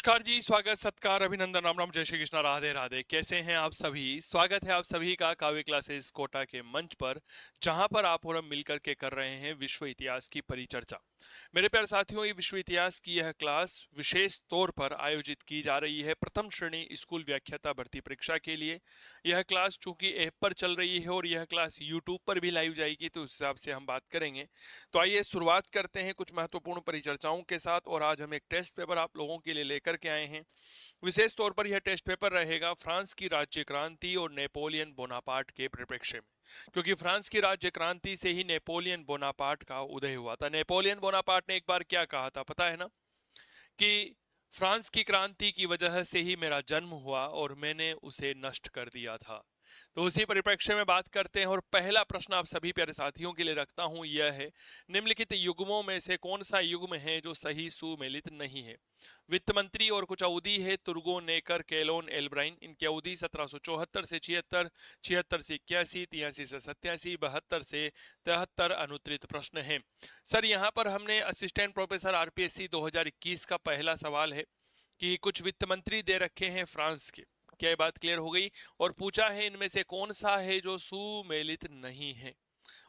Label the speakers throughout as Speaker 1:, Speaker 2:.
Speaker 1: नमस्कार जी, स्वागत सत्कार अभिनंदन राम राम जय श्री कृष्णा राधे राधे। कैसे हैं आप सभी? स्वागत है आप सभी का काव्य क्लासेस कोटा के मंच पर, जहां पर आप और हम मिलकर के कर रहे हैं विश्व इतिहास की परिचर्चा। मेरे प्यारे साथियों, ये विश्व इतिहास की यह क्लास विशेष तौर पर आयोजित की जा रही है प्रथम श्रेणी स्कूल व्याख्याता भर्ती परीक्षा के लिए। यह क्लास चूंकि ऐप पर चल रही है और यह क्लास यूट्यूब पर भी लाइव जाएगी, तो उस हिसाब से हम बात करेंगे। तो आइए शुरुआत करते हैं कुछ महत्वपूर्ण परिचर्चाओं के साथ। और आज हम एक टेस्ट पेपर आप लोगों के लिए लेकर के आए हैं। विशेष तौर पर यह टेस्ट पेपर रहेगा फ्रांस की राज्य क्रांति और नेपोलियन बोनापार्ट के परिप्रेक्ष्य में, क्योंकि फ्रांस की राज्य क्रांति से ही नेपोलियन बोनापार्ट का उदय हुआ था। नेपोलियन बोनापार्ट ने एक बार क्या कहा था पता है ना, कि फ्रांस की क्रांति की वजह से ही मेरा जन्म हुआ और मैंने उसे नष्ट कर दिया था। तो उसी परिप्रेक्ष्य में बात करते हैं। और पहला प्रश्न आप सभी प्यारे साथियों के लिए रखता हूं, यह है, निम्नलिखित युग्मों में से कौन सा युग्म है जो सही सुमेलित नहीं है? वित्त मंत्री और कुछ अवधि है तुर्गो नेकर केलोन एल्ब्राइन। इनकी अवधि 1774 से 76, 76 से 81, 83 से 87, 72 से 73 अनुत्तरित प्रश्न है। सर, यहाँ पर हमने असिस्टेंट प्रोफेसर आरपीएससी 2021 का पहला सवाल है कि कुछ वित्त मंत्री दे रखे हैं फ्रांस के। क्या ये बात क्लियर हो गई? और पूछा है इनमें से कौन सा है जो सुमेलित नहीं है।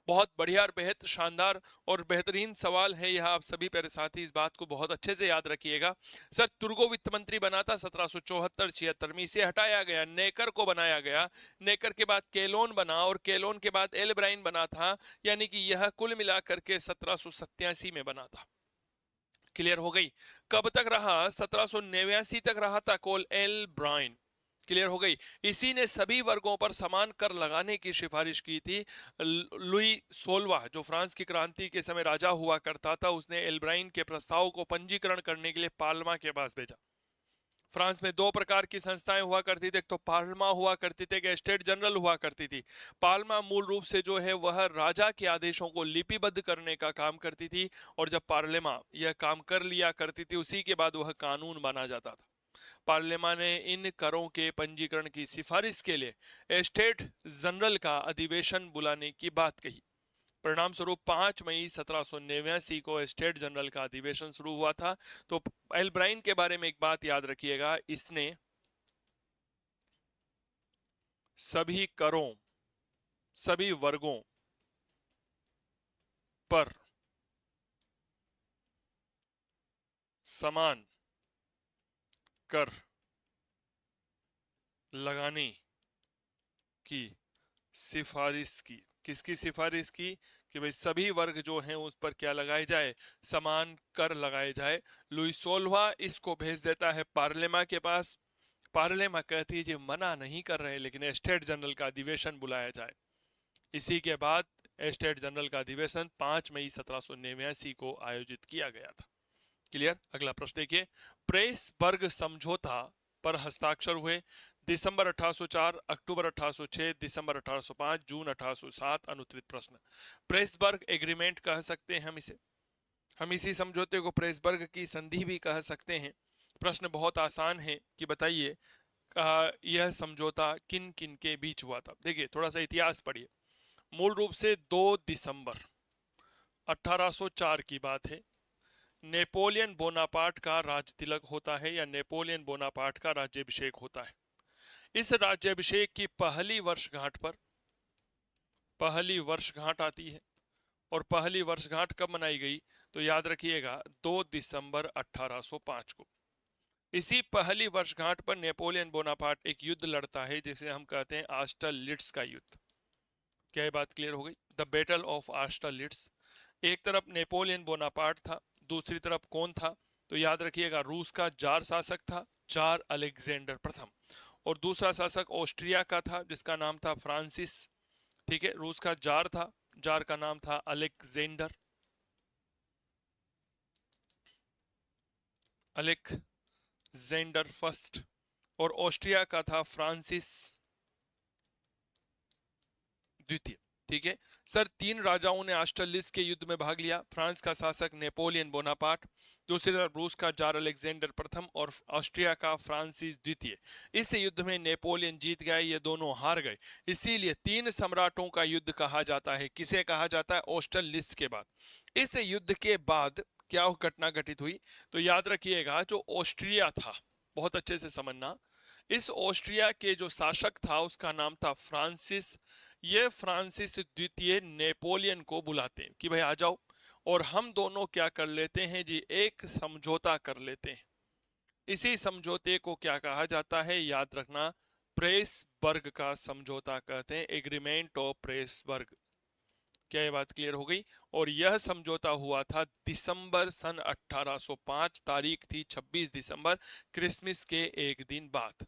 Speaker 1: बहुत बढ़िया और बेहद शानदार और बेहतरीन सवाल है यह। आप सभी प्यारे साथी इस बात को बहुत अच्छे से याद रखिएगा। सर, तुर्गो वित्त मंत्री बना था 1774-76 में, इसे हटाया गया, नेकर को बनाया गया। नेकर के बाद केलोन बना और केलोन के बाद एल्ब्राइन बना था, यानी कि यह कुल मिलाकर के 1787 में बना था। क्लियर हो गई? कब तक रहा? 1789 तक रहा था कोल एल ब्राइन। क्लियर हो गई? इसी ने सभी वर्गों पर समान कर लगाने की सिफारिश की थी। लुई 16 जो फ्रांस की क्रांति के समय राजा हुआ करता था, उसने एल्ब्राइन के प्रस्ताव को पंजीकरण करने के लिए पार्लिमा के पास भेजा। फ्रांस में दो प्रकार की संस्थाएं हुआ करती थी, एक तो पार्लिमा हुआ करती थी, एक स्टेट जनरल हुआ करती थी। पार्लिमा मूल रूप से जो है वह राजा के आदेशों को लिपिबद्ध करने का काम करती थी, और जब पार्लिमा यह काम कर लिया करती थी, उसी के बाद वह कानून बना जाता था। पार्लियामेंट ने इन करों के पंजीकरण की सिफारिश के लिए स्टेट जनरल का अधिवेशन बुलाने की बात कही। परिणाम स्वरूप 5 मई 1789 को स्टेट जनरल का अधिवेशन शुरू हुआ था। तो एल्ब्राइन के बारे में एक बात याद रखिएगा, इसने सभी करों, सभी वर्गों पर समान कर लगाने की सिफारिश की। किसकी सिफारिश की? कि भाई सभी वर्ग जो हैं उस पर क्या लगाए जाए? समान कर लगाए जाए। लुई 16 इसको भेज देता है पार्लिमा के पास। पार्लिमा कहती है जी मना नहीं कर रहे, लेकिन स्टेट जनरल का अधिवेशन बुलाया जाए। इसी के बाद स्टेट जनरल का अधिवेशन 5 मई 1789 को आयोजित किया गया था। क्लियर? अगला प्रश्न देखिए, प्रेसबर्ग समझौता पर हस्ताक्षर हुए दिसंबर 1804, अक्टूबर 1806, दिसंबर 1805, जून 1807 अनुत्तरित प्रश्न। प्रेसबर्ग एग्रीमेंट कह सकते हैं हम इसे। हम इसी समझौते को प्रेसबर्ग की संधि भी कह सकते हैं। प्रश्न बहुत आसान है कि बताइए यह समझौता किन किन के बीच हुआ था। देखिए, थोड़ा सा इतिहास पढ़िए। मूल रूप से 2 दिसंबर 1804 की बात है। नेपोलियन बोनापार्ट का राज तिलक होता है, या नेपोलियन बोनापार्ट का राज्याभिषेक होता है। इस राज्याभिषेक की पहली वर्षगांठ पर पहली वर्षगांठ आती है। और पहली वर्षगांठ कब मनाई गई? तो याद रखिएगा 2 दिसंबर 1805 को। इसी पहली वर्षगांठ पर नेपोलियन बोनापार्ट एक युद्ध लड़ता है, जिसे हम कहते हैं आस्टरलिट्स का युद्ध। क्या ये बात क्लियर हो गई? The battle of Austerlitz. एक तरफ नेपोलियन बोनापार्ट था, दूसरी तरफ कौन था? तो याद रखिएगा रूस का जार शासक था, जार अलेक्जेंडर प्रथम। और दूसरा शासक ऑस्ट्रिया का था, जिसका नाम था फ्रांसिस। ठीक है, रूस का जार था, जार का नाम था अलेक्जेंडर, अलेक्जेंडर फर्स्ट। और ऑस्ट्रिया का था फ्रांसिस द्वितीय। ठीक है सर, तीन राजाओं ने ऑस्ट्रेलिस के युद्ध में भाग लिया। फ्रांस का शासक नेपोलियन बोनापार्ट, दूसरी तरफ रूस का जार अलेक्जेंडर प्रथम, और ऑस्ट्रिया का फ्रांसिस द्वितीय। इस युद्ध में नेपोलियन जीत गए, ये दोनों हार गए। इसीलिए तीन सम्राटों का युद्ध कहा जाता है। किसे कहा जाता है? ऑस्ट्रेलिस के बाद। इस युद्ध के बाद क्या घटना घटित हुई? तो याद रखिएगा, जो ऑस्ट्रिया था, बहुत अच्छे से समझना, इस ऑस्ट्रिया के जो शासक था उसका नाम था फ्रांसिस। ये फ्रांसिस द्वितीय नेपोलियन को बुलाते हैं कि भाई आ जाओ, और हम दोनों क्या कर लेते हैं जी, एक समझौता कर लेते हैं। इसी समझौते को क्या कहा जाता है, याद रखना, प्रेसबर्ग का समझौता कहते हैं, एग्रीमेंट ऑफ प्रेसबर्ग। क्या ये बात क्लियर हो गई? और यह समझौता हुआ था दिसंबर सन 1805, तारीख थी 26 दिसंबर, क्रिसमस के एक दिन बाद,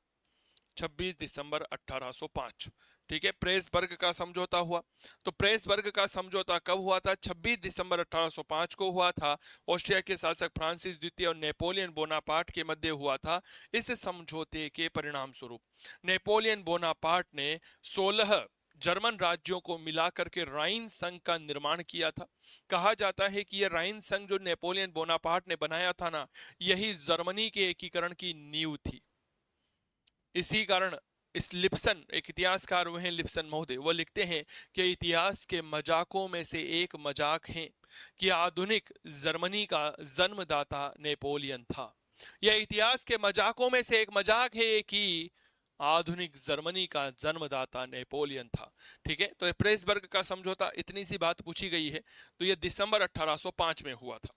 Speaker 1: 26 दिसंबर 1805। ठीक है, प्रेसबर्ग का समझौता हुआ। तो प्रेसबर्ग का समझौता कब हुआ था? 26 दिसंबर 1805 को हुआ था। ऑस्ट्रिया के शासक फ्रांसिस द्वितीय और नेपोलियन बोनापार्ट के मध्य हुआ था। इस समझौते के परिणाम स्वरूप नेपोलियन बोनापार्ट ने 16 जर्मन राज्यों को मिलाकर के राइन संघ का निर्माण किया था। कहा जाता है कि यह राइन संघ जो नेपोलियन बोनापार्ट ने बनाया था ना, यही जर्मनी के एकीकरण की नींव थी। इसी कारण इस लिप्सन, एक इतिहासकार हुए हैं लिप्सन महोदय, वो लिखते हैं कि इतिहास के मजाकों में से एक मजाक है कि आधुनिक जर्मनी का जन्मदाता नेपोलियन था। यह इतिहास के मजाकों में से एक मजाक है कि आधुनिक जर्मनी का जन्मदाता नेपोलियन था। ठीक है, तो प्रेसबर्ग का समझौता, इतनी सी बात पूछी गई है। तो यह दिसंबर 1805 में हुआ था।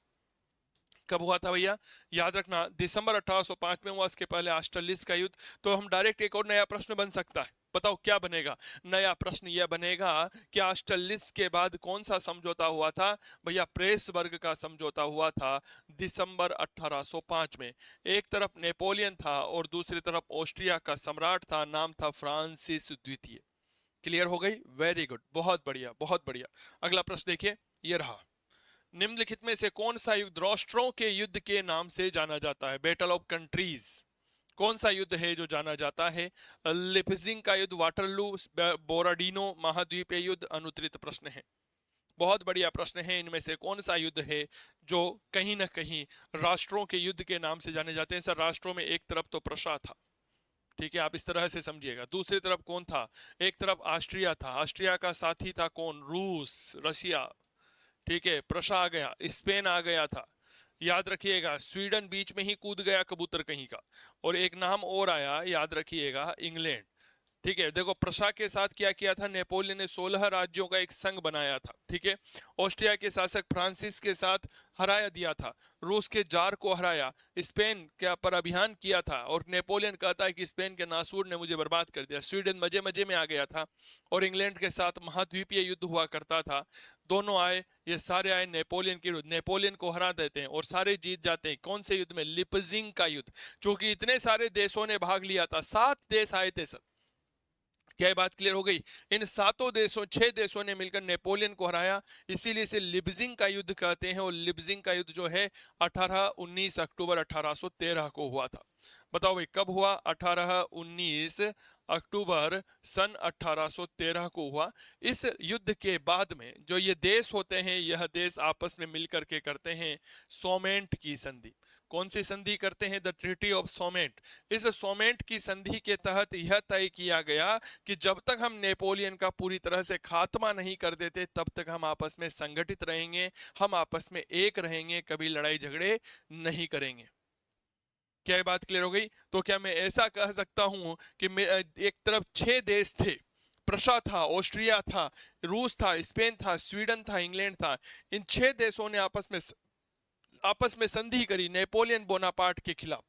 Speaker 1: कब हुआ था भैया? याद रखना, दिसंबर 1805 में हुआ। इसके पहले ऑस्ट्रेलिस का युद्ध। तो हम डायरेक्ट एक और नया प्रश्न बन सकता है, बताओ क्या बनेगा? नया प्रश्न यह बनेगा कि ऑस्ट्रेलिस के बाद कौन सा समझौता हुआ था? भैया प्रेसबर्ग का समझौता हुआ था दिसंबर 1805 में। एक तरफ नेपोलियन था और दूसरी तरफ ऑस्ट्रिया का सम्राट था, नाम था फ्रांसिस द्वितीय। क्लियर हो गई? वेरी गुड, बहुत बढ़िया बहुत बढ़िया। अगला प्रश्न देखिए, ये रहा। निम्नलिखित में से कौन सा युद्ध राष्ट्रों के युद्ध के नाम से जाना जाता है? Battle of countries. कौन सा युद्ध है जो जाना जाता है? लिपजिंग का युद्ध, वाटरलू, बोराडीनो महाद्वीपीय युद्ध, अनुत्तरित प्रश्न है। बहुत बढ़िया प्रश्न है। इनमें से कौन सा युद्ध है जो कहीं ना कहीं राष्ट्रों के युद्ध के नाम से जाने जाते हैं? सर, राष्ट्रों में एक तरफ तो प्रशा था, ठीक है, आप इस तरह से समझिएगा। दूसरी तरफ कौन था? एक तरफ ऑस्ट्रिया था, ऑस्ट्रिया का साथी था कौन? रूस, रशिया। ठीक है, प्रशा आ गया, स्पेन आ गया था। याद रखिएगा, स्वीडन बीच में ही कूद गया कबूतर कहीं का। और एक नाम और आया, याद रखिएगा, इंग्लैंड। ठीक है, देखो प्रशा के साथ क्या किया था? नेपोलियन ने 16 राज्यों का एक संघ बनाया था। ठीक है, ऑस्ट्रिया के शासक फ्रांसिस के साथ हराया दिया था, रूस के जार को हराया, स्पेन के पर अभियान किया था, और नेपोलियन कहता है कि स्पेन के नासूर ने मुझे बर्बाद कर दिया। स्वीडन मजे मजे में आ गया था, और इंग्लैंड के साथ महाद्वीपीय युद्ध हुआ करता था। दोनों आए, ये सारे आए नेपोलियन के विरुद्ध, नेपोलियन को हरा देते हैं और सारे जीत जाते हैं। कौन से युद्ध में? लिपजिंग का युद्ध। क्योंकि इतने सारे देशों ने भाग लिया था, 7 देश आए थे सर। क्या ये बात क्लियर हो गई? इन 7 देशों, 6 देशों ने मिलकर नेपोलियन को हराया, इसीलिए इसे लिपजिंग का युद्ध कहते हैं। और लिपजिंग का युद्ध जो है 19 अक्टूबर 1813 को हुआ था। बताओ भाई कब हुआ? 19 अक्टूबर सन 1813 को हुआ। इस युद्ध के बाद में जो ये देश होते हैं, यह देश आपस में मिलकर के करते हैं सोमेंट की संधि। कौन सी संधि करते हैं? द ट्रीटी ऑफ सोमेंट। इस सोमेंट की संधि के तहत यह तय किया गया कि जब तक हम नेपोलियन का पूरी तरह से खात्मा नहीं कर देते, तब तक हम आपस में संगठित रहेंगे, हम आपस में एक रहेंगे, कभी लड़ाई झगड़े नहीं करेंगे। क्या ये बात क्लियर हो गई? तो क्या मैं ऐसा कह सकता हूं कि एक तरफ 6 देश थे, प्रशा था, ऑस्ट्रिया था, रूस था, स्पेन था, स्वीडन था, इंग्लैंड था। इन 6 देशों ने आपस में संधि करी नेपोलियन बोनापार्ट के खिलाफ,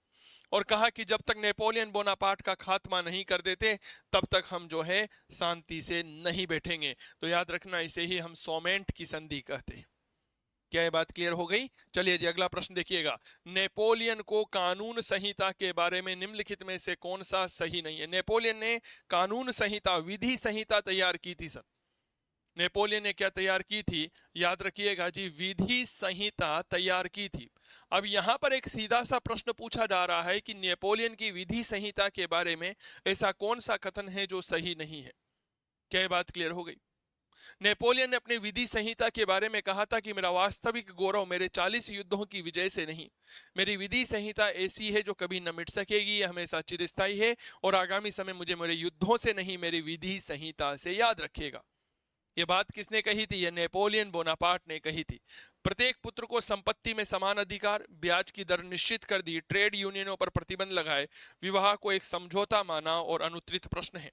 Speaker 1: और कहा कि जब तक नेपोलियन बोनापार्ट का खात्मा नहीं कर देते, तब तक हम जो है शांति से नहीं बैठेंगे। तो याद रखना, इसे ही हम सोमेंट की संधि कहते हैं। क्या ये बात क्लियर हो गई? चलिए जी, अगला प्रश्न देखिएगा। नेपोलियन को कानून संहिता के बारे में निम्नलिखित में से कौन सा सही नहीं है? नेपोलियन ने कानून संहिता, विधि संहिता तैयार की थी सर। नेपोलियन ने क्या तैयार की थी? याद रखिएगा जी, विधि संहिता तैयार की थी। अब यहां पर एक सीधा सा प्रश्न पूछा जा रहा है कि नेपोलियन की विधि संहिता के बारे में ऐसा कौन सा कथन है जो सही नहीं है? क्या ये बात क्लियर हो गई? नेपोलियन ने अपनी विधि संहिता के बारे में कहा था कि मेरा वास्तविक गौरव मेरे 40 युद्धों की विजय से नहीं, मेरी विधि संहिता ऐसी है जो कभी न मिट सकेगी, यह हमेशा चिरस्थायी है, और आगामी समय मुझे मेरे युद्धों से नहीं, मेरी विधि संहिता से याद रखिएगा। ये बात किसने कही थी? ये नेपोलियन बोनापार्ट ने कही थी। प्रत्येक पुत्र को संपत्ति में समान अधिकार, ब्याज की दर निश्चित कर दी, ट्रेड यूनियनों पर प्रतिबंध लगाए, विवाह को एक समझौता माना और अनुत्तरित प्रश्न है।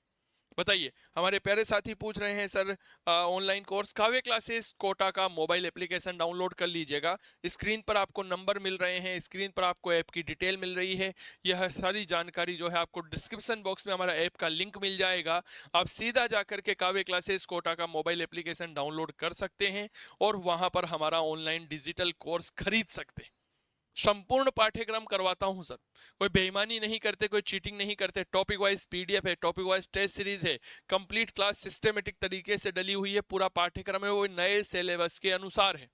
Speaker 1: बताइए, हमारे प्यारे साथी पूछ रहे हैं सर, ऑनलाइन कोर्स काव्य क्लासेस कोटा का मोबाइल एप्लीकेशन डाउनलोड कर लीजिएगा। स्क्रीन पर आपको नंबर मिल रहे हैं, स्क्रीन पर आपको ऐप की डिटेल मिल रही है। यह सारी जानकारी जो है आपको डिस्क्रिप्शन बॉक्स में हमारा ऐप का लिंक मिल जाएगा। आप सीधा जाकर के काव्य क्लासेस कोटा का मोबाइल एप्लीकेशन डाउनलोड कर सकते हैं और वहां पर हमारा ऑनलाइन डिजिटल कोर्स खरीद सकते हैं। संपूर्ण पाठ्यक्रम करवाता हूं सर, कोई बेईमानी नहीं करते, कोई चीटिंग नहीं करते। टॉपिक वाइज पीडीएफ है, टॉपिक वाइज टेस्ट सीरीज है, कंप्लीट क्लास सिस्टमेटिक तरीके से डली हुई है। पूरा पाठ्यक्रम है वो नए सिलेबस के अनुसार है।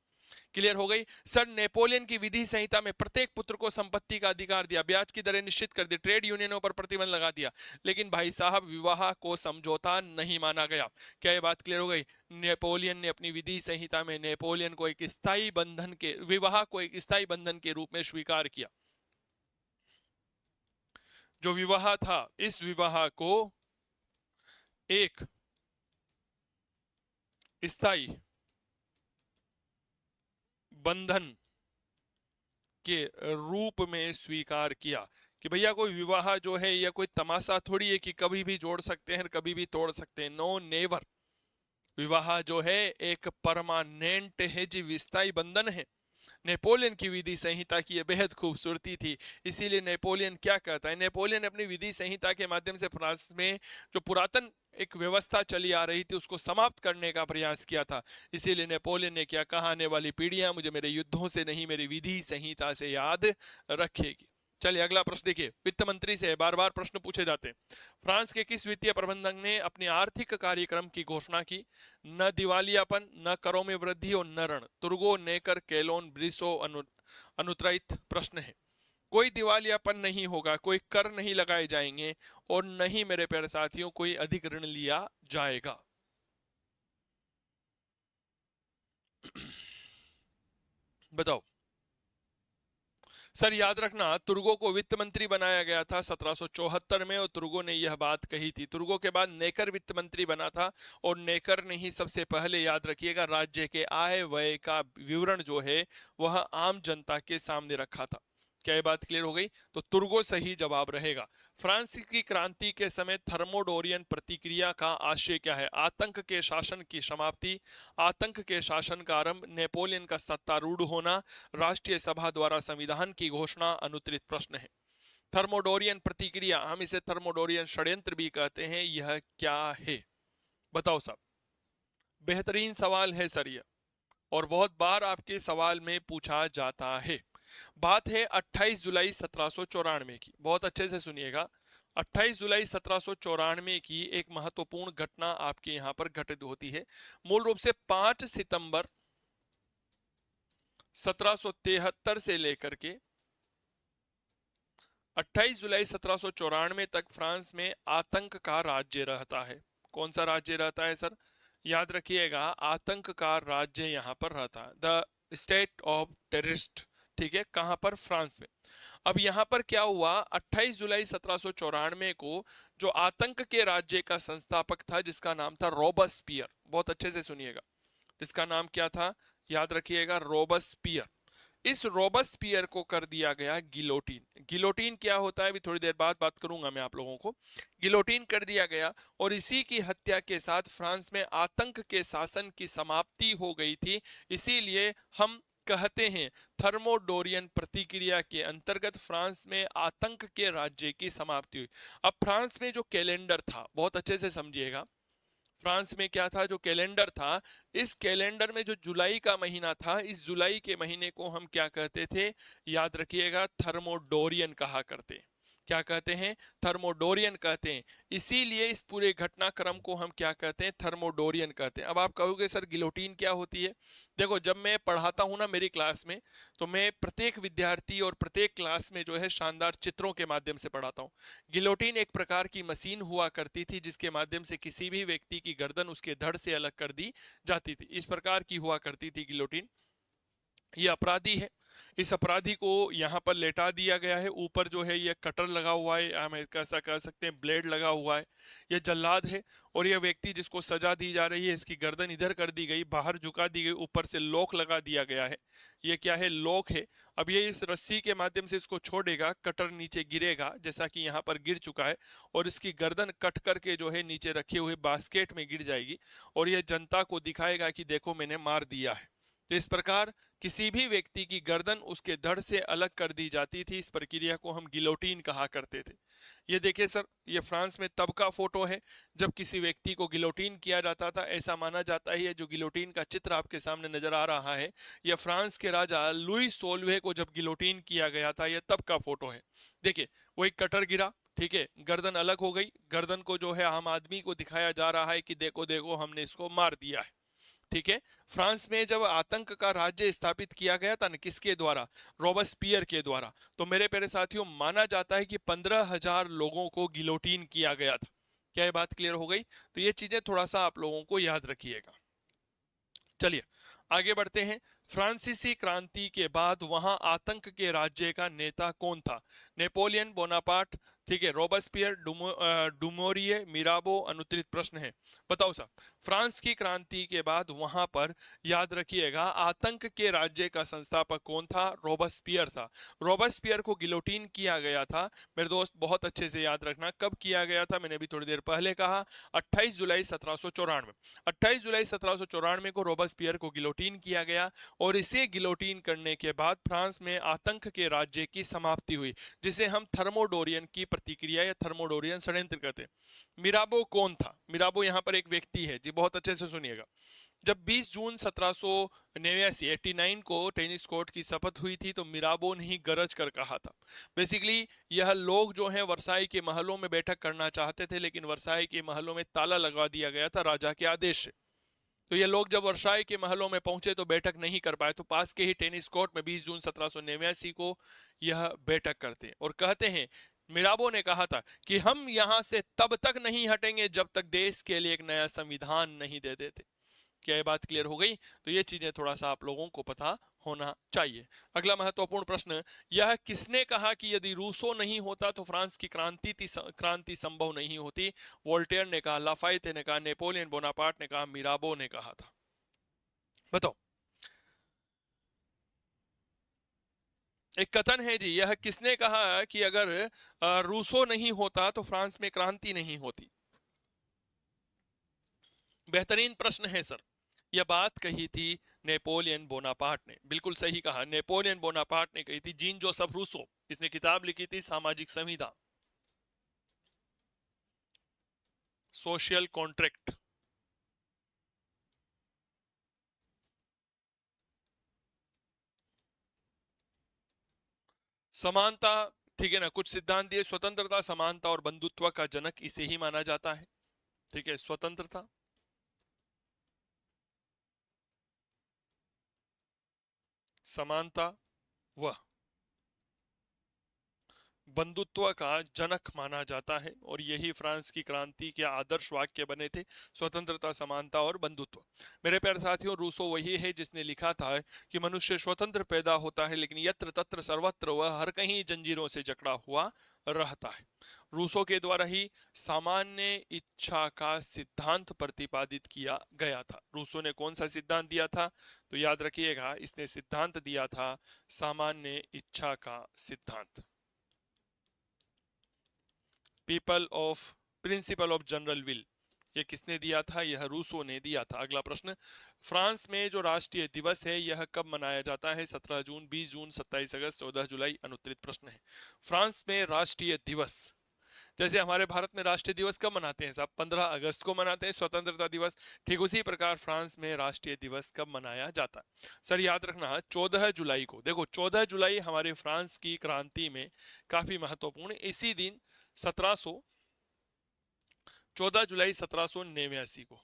Speaker 1: क्लियर हो गई सर? नेपोलियन की विधि संहिता में प्रत्येक पुत्र को संपत्ति का अधिकार दिया, ब्याज की दरें निश्चित कर दी, ट्रेड यूनियनों पर प्रतिबंध लगा दिया, लेकिन भाई साहब विवाह को समझौता नहीं माना गया। क्या ये बात क्लियर हो गई? नेपोलियन ने अपनी विधि संहिता में नेपोलियन को एक स्थायी बंधन के विवाह को एक स्थायी बंधन के रूप में स्वीकार किया। जो विवाह था, इस विवाह को एक स्थायी बंधन के रूप में स्वीकार किया कि भैया कोई विवाह जो है या कोई तमाशा थोड़ी है कि कभी भी जोड़ सकते हैं कभी भी तोड़ सकते हैं। No never. विवाह जो है एक परमानेंट है, जी स्थायी बंधन है। नेपोलियन की विधि संहिता की यह बेहद खूबसूरती थी। इसीलिए नेपोलियन क्या कहता है? नेपोलियन अपनी विधि संहिता के माध्यम से फ्रांस में जो पुरातन एक व्यवस्था चली आ रही थी उसको समाप्त करने का प्रयास किया था। इसीलिए नेपोलियन ने क्या कहा? आने वाली पीढ़ियां मुझे मेरे युद्धों से नहीं, मेरी विधि संहिता से याद रखेगी। चलिए अगला प्रश्न देखिए, वित्त मंत्री से बार बार प्रश्न पूछे जाते हैं। फ्रांस के किस वित्तीय प्रबंधक ने अपने आर्थिक कार्यक्रम की घोषणा की? न दिवालियापन, न करों में वृद्धि और न ऋण। तुर्गो, नेकर, केलोन, ब्रिसो, अनुत्तरित प्रश्न है। कोई दिवालियापन नहीं होगा, कोई कर नहीं लगाए जाएंगे और नहीं मेरे प्यारे साथियों कोई अधिक ऋण लिया जाएगा। बताओ सर, याद रखना तुर्गो को वित्त मंत्री बनाया गया था 1774 में और तुर्गो ने यह बात कही थी। तुर्गो के बाद नेकर वित्त मंत्री बना था और नेकर ने ही सबसे पहले, याद रखिएगा, राज्य के आय व्यय का विवरण जो है वह आम जनता के सामने रखा था। क्या ये बात क्लियर हो गई? तो तुर्गो सही जवाब रहेगा। फ्रांस की क्रांति के समय थर्मोडोरियन प्रतिक्रिया का आशय क्या है? आतंक के शासन की समाप्ति, आतंक के शासन का आरंभ, नेपोलियन का सत्तारूढ़ होना, राष्ट्रीय सभा द्वारा संविधान की घोषणा। अनुत्तरित प्रश्न है। थर्मोडोरियन प्रतिक्रिया, हम इसे थर्मोडोरियन षड्यंत्र भी कहते हैं, यह क्या है? बताओ साहब। बेहतरीन सवाल है सर ये, और बहुत बार आपके सवाल में पूछा जाता है। बात है 28 जुलाई 1794 की। बहुत अच्छे से सुनिएगा। 28 जुलाई 1794 की एक महत्वपूर्ण घटना आपके यहां पर घटित होती है। मूल रूप से 5 सितंबर 1773 से लेकर के 28 जुलाई 1794 तक फ्रांस में आतंक का राज्य रहता है। कौन सा राज्य रहता है सर? याद रखिएगा, आतंक का राज्य यहां पर रहता है, द स्टेट ऑफ टेररिस्ट। ठीक है, कहां पर? फ्रांस में। अब यहां पर क्या हुआ? 28 जुलाई 1794 को जो आतंक के राज्य का संस्थापक था जिसका नाम था रोबस्पियर, बहुत अच्छे से सुनिएगा, जिसका नाम क्या था? याद रखिएगा, रोबस्पियर। इस रोबस्पियर को कर दिया गया गिलोटीन। गिलोटीन क्या होता है अभी थोड़ी देर बाद बात करूंगा मैं आप लोगों को। गिलोटीन कर दिया गया और इसी की हत्या के साथ फ्रांस में आतंक के शासन की समाप्ति हो गई थी। इसीलिए हम कहते हैं थर्मोडोरियन प्रतिक्रिया के अंतर्गत फ्रांस में आतंक के राज्य की समाप्ति हुई। अब फ्रांस में जो कैलेंडर था, बहुत अच्छे से समझिएगा, फ्रांस में क्या था? जो कैलेंडर था, इस कैलेंडर में जो जुलाई का महीना था, इस जुलाई के महीने को हम क्या कहते थे? याद रखिएगा, थर्मोडोरियन कहा करते। क्या कहते हैं? थर्मोडोरियन कहते हैं। इसीलिए इस पूरे घटनाक्रम को हम क्या कहते हैं? थर्मोडोरियन कहते हैं। अब आप कहोगे सर गिलोटीन क्या होती है? देखो, जब मैं पढ़ाता हूं ना मेरी क्लास में, तो मैं प्रत्येक विद्यार्थी और प्रत्येक क्लास में जो है शानदार चित्रों के माध्यम से पढ़ाता हूं। गिलोटीन एक प्रकार की मशीन हुआ करती थी जिसके माध्यम से किसी भी व्यक्ति की गर्दन उसके धड़ से अलग कर दी जाती थी। इस प्रकार की हुआ करती थी गिलोटीन। ये अपराधी है, इस अपराधी को यहाँ पर लेटा दिया गया है, ऊपर जो है ये कटर लगा हुआ है, हम ऐसा कह सकते हैं ब्लेड लगा हुआ है। ये जल्लाद है और यह व्यक्ति जिसको सजा दी जा रही है, इसकी गर्दन इधर कर दी गई, बाहर झुका दी गई, ऊपर से लॉक लगा दिया गया है। ये क्या है? लॉक है। अब ये इस रस्सी के माध्यम से इसको छोड़ेगा, कटर नीचे गिरेगा जैसा कि यहाँ पर गिर चुका है, और इसकी गर्दन कट करके जो है नीचे रखे हुए बास्केट में गिर जाएगी, और यह जनता को दिखाएगा कि देखो मैंने मार दिया है। तो इस प्रकार किसी भी व्यक्ति की गर्दन उसके धड़ से अलग कर दी जाती थी। इस प्रक्रिया को हम गिलोटीन कहा करते थे। ये देखिए सर, ये फ्रांस में तब का फोटो है जब किसी व्यक्ति को गिलोटीन किया जाता था। ऐसा माना जाता है, ये जो गिलोटीन का चित्र आपके सामने नजर आ रहा है, यह फ्रांस के राजा लुई 16वें को जब गिलोटीन किया गया था, यह तब का फोटो है। देखिए वही कटर गिरा, ठीक है, गर्दन अलग हो गई, गर्दन को जो है आम आदमी को दिखाया जा रहा है कि देखो देखो हमने इसको मार दिया है। ठीक है। फ्रांस में जब आतंक का राज्य स्थापित किया गया था ना, किसके द्वारा? रॉबस्पियर के द्वारा। तो मेरे प्यारे साथियों, माना जाता है कि 15,000 लोगों को गिलोटीन किया गया था। क्या ये बात क्लियर हो गई? तो ये चीजें थोड़ा सा आप लोगों को याद रखिएगा। चलिए आगे बढ़ते हैं। फ्रांसीसी क्रांति के बाद वहां आतंक के राज्य का नेता कौन था? नेपोलियन बोनापार्ट, ठीक है, रॉबस्पियर, डुमोरिये, मिराबो? अनुत्तरित प्रश्न है, बताओ साहब। फ्रांस की क्रांति के बाद वहां पर, याद रखिएगा, आतंक के राज्य का संस्थापक कौन था? रॉबस्पियर था। रॉबस्पियर को गिलोटीन किया गया था मेरे दोस्त, बहुत अच्छे से याद रखना। कब किया गया था? मैंने अभी थोड़ी देर पहले कहा, 28 जुलाई 1794। 28 जुलाई 1794 को रॉबस्पियर को गिलोटीन किया गया, और इसे गिलोटीन करने के बाद फ्रांस में आतंक के राज्य की समाप्ति हुई, जिसे हम थर्मोडोरियन की प्रतिक्रिया या थर्मोडोरियन षड्यंत्र कहते हैं। मिराबो कौन था? मिराबो यहाँ पर एक व्यक्ति है जी, बहुत अच्छे से सुनिएगा। जब 20 जून 1789 को टेनिस कोर्ट की शपथ हुई थी, तो मिराबो ने ही गरज कर कहा था। बेसिकली यह लोग जो हैं वर्साई के महलों में बैठक करना चाहते थे, लेकिन वर्साई के महलों में ताला लगा दिया गया था राजा के आदेश से। तो ये लोग जब वर्साई के महलों में पहुंचे तो बैठक नहीं कर पाए, तो पास के ही टेनिस कोर्ट में 20 जून 1789 को यह बैठक करते हैं और कहते हैं, मिराबो ने कहा था कि हम यहां से तब तक नहीं हटेंगे जब तक देश के लिए एक नया संविधान नहीं दे देते। क्या ये बात क्लियर हो गई? तो ये चीजें थोड़ा सा आप लोगों को पता होना चाहिए। अगला महत्वपूर्ण प्रश्न, यह किसने कहा कि यदि रूसो नहीं होता तो फ्रांस की क्रांति संभव नहीं होती? वोल्टेयर ने कहा, लाफाइते ने कहा, नेपोलियन बोनापार्ट ने कहा, मिराबो ने कहा था? बताओ। एक कथन है जी, यह किसने कहा कि अगर रूसो नहीं होता तो फ्रांस में क्रांति नहीं होती? बेहतरीन प्रश्न है सर। यह बात कही थी नेपोलियन बोनापार्ट ने, बिल्कुल सही कहा, नेपोलियन बोनापार्ट ने कही थी। जीन जोसेफ रूसो, इसने किताब लिखी थी सामाजिक संविधा, सोशल कॉन्ट्रैक्ट। समानता, ठीक है ना, कुछ सिद्धांत दिए, स्वतंत्रता, समानता और बंधुत्व का जनक इसे ही माना जाता है। ठीक है, स्वतंत्रता, समानता व बंधुत्व का जनक माना जाता है, और यही फ्रांस की क्रांति के आदर्श वाक्य बने थे, स्वतंत्रता, समानता और बंधुत्व। मेरे प्यारे साथियों, रूसो वही है जिसने लिखा था कि मनुष्य स्वतंत्र पैदा होता है, लेकिन यत्र तत्र सर्वत्र वह हर कहीं जंजीरों से जकड़ा हुआ रहता है। रूसो के द्वारा ही सामान्य इच्छा का सिद्धांत प्रतिपादित किया गया था। रूसो ने कौन सा सिद्धांत दिया था? तो याद रखिएगा, इसने सिद्धांत दिया था सामान्य इच्छा का सिद्धांत, people of principle of general will. ये किसने दिया था? यह रूसो ने दिया था। अगला प्रश्न, फ्रांस में जो राष्ट्रीय दिवस है यह कब मनाया जाता है? 17 जून, 20 जून, 27 अगस्त, 14 जुलाई? अनुत्तरित प्रश्न है। फ्रांस में राष्ट्रीय दिवस, जैसे हमारे भारत में राष्ट्रीय दिवस कब मनाते हैं साहब? 15 अगस्त को मनाते हैं स्वतंत्रता दिवस। ठीक उसी प्रकार फ्रांस में राष्ट्रीय दिवस कब मनाया जाता है? सर याद रखना, 14 जुलाई को। देखो 14 जुलाई हमारे फ्रांस की क्रांति में काफी महत्वपूर्ण, इसी दिन 14 जुलाई 1789 को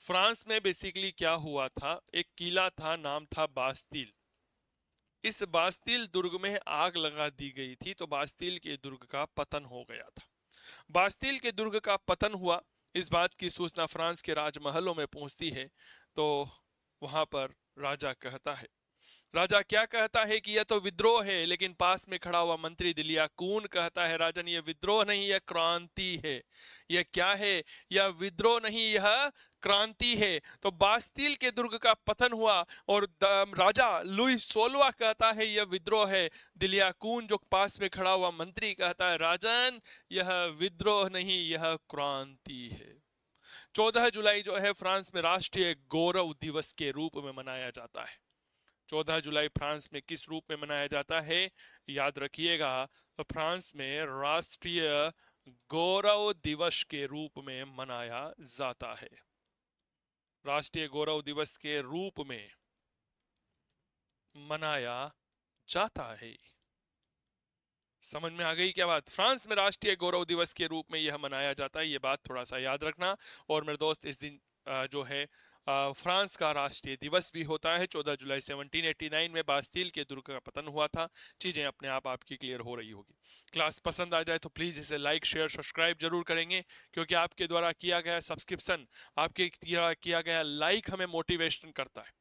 Speaker 1: फ्रांस में बेसिकली क्या हुआ था, एक किला था, नाम था बास्तिल। इस बास्तिल दुर्ग में आग लगा दी गई थी, तो बास्तिल के दुर्ग का पतन हो गया था। बास्तिल के दुर्ग का पतन हुआ, इस बात की सूचना फ्रांस के राजमहलों में पहुंचती है, तो वहां पर राजा कहता है, राजा क्या कहता है कि यह तो विद्रोह है, लेकिन पास में खड़ा हुआ मंत्री दिलिया कून कहता है राजन यह विद्रोह नहीं यह क्रांति है। यह क्या है? यह विद्रोह नहीं, यह क्रांति है। तो बास्तील के दुर्ग का पतन हुआ और राजा लुई 16वां कहता है यह विद्रोह है। दिलिया कून जो पास में खड़ा हुआ मंत्री कहता है राजन यह विद्रोह नहीं यह क्रांति है। 14 जुलाई जो है फ्रांस में राष्ट्रीय गौरव दिवस के रूप में मनाया जाता है। 14 जुलाई फ्रांस में किस रूप में मनाया जाता है? याद रखिएगा, तो फ्रांस में राष्ट्रीय गौरव दिवस के रूप में मनाया जाता है। राष्ट्रीय गौरव दिवस के रूप में मनाया जाता है। समझ में आ गई क्या बात? फ्रांस में राष्ट्रीय गौरव दिवस के रूप में यह मनाया जाता है, यह बात थोड़ा सा याद रखना। और मेरे दोस्त, इस दिन जो है फ्रांस का राष्ट्रीय दिवस भी होता है। 14 जुलाई 1789 में बास्तील के दुर्ग का पतन हुआ था। चीजें अपने आप आपकी क्लियर हो रही होगी। क्लास पसंद आ जाए तो प्लीज इसे लाइक शेयर सब्सक्राइब जरूर करेंगे, क्योंकि आपके द्वारा किया गया सब्सक्रिप्शन, आपके किया गया लाइक हमें मोटिवेशन करता है।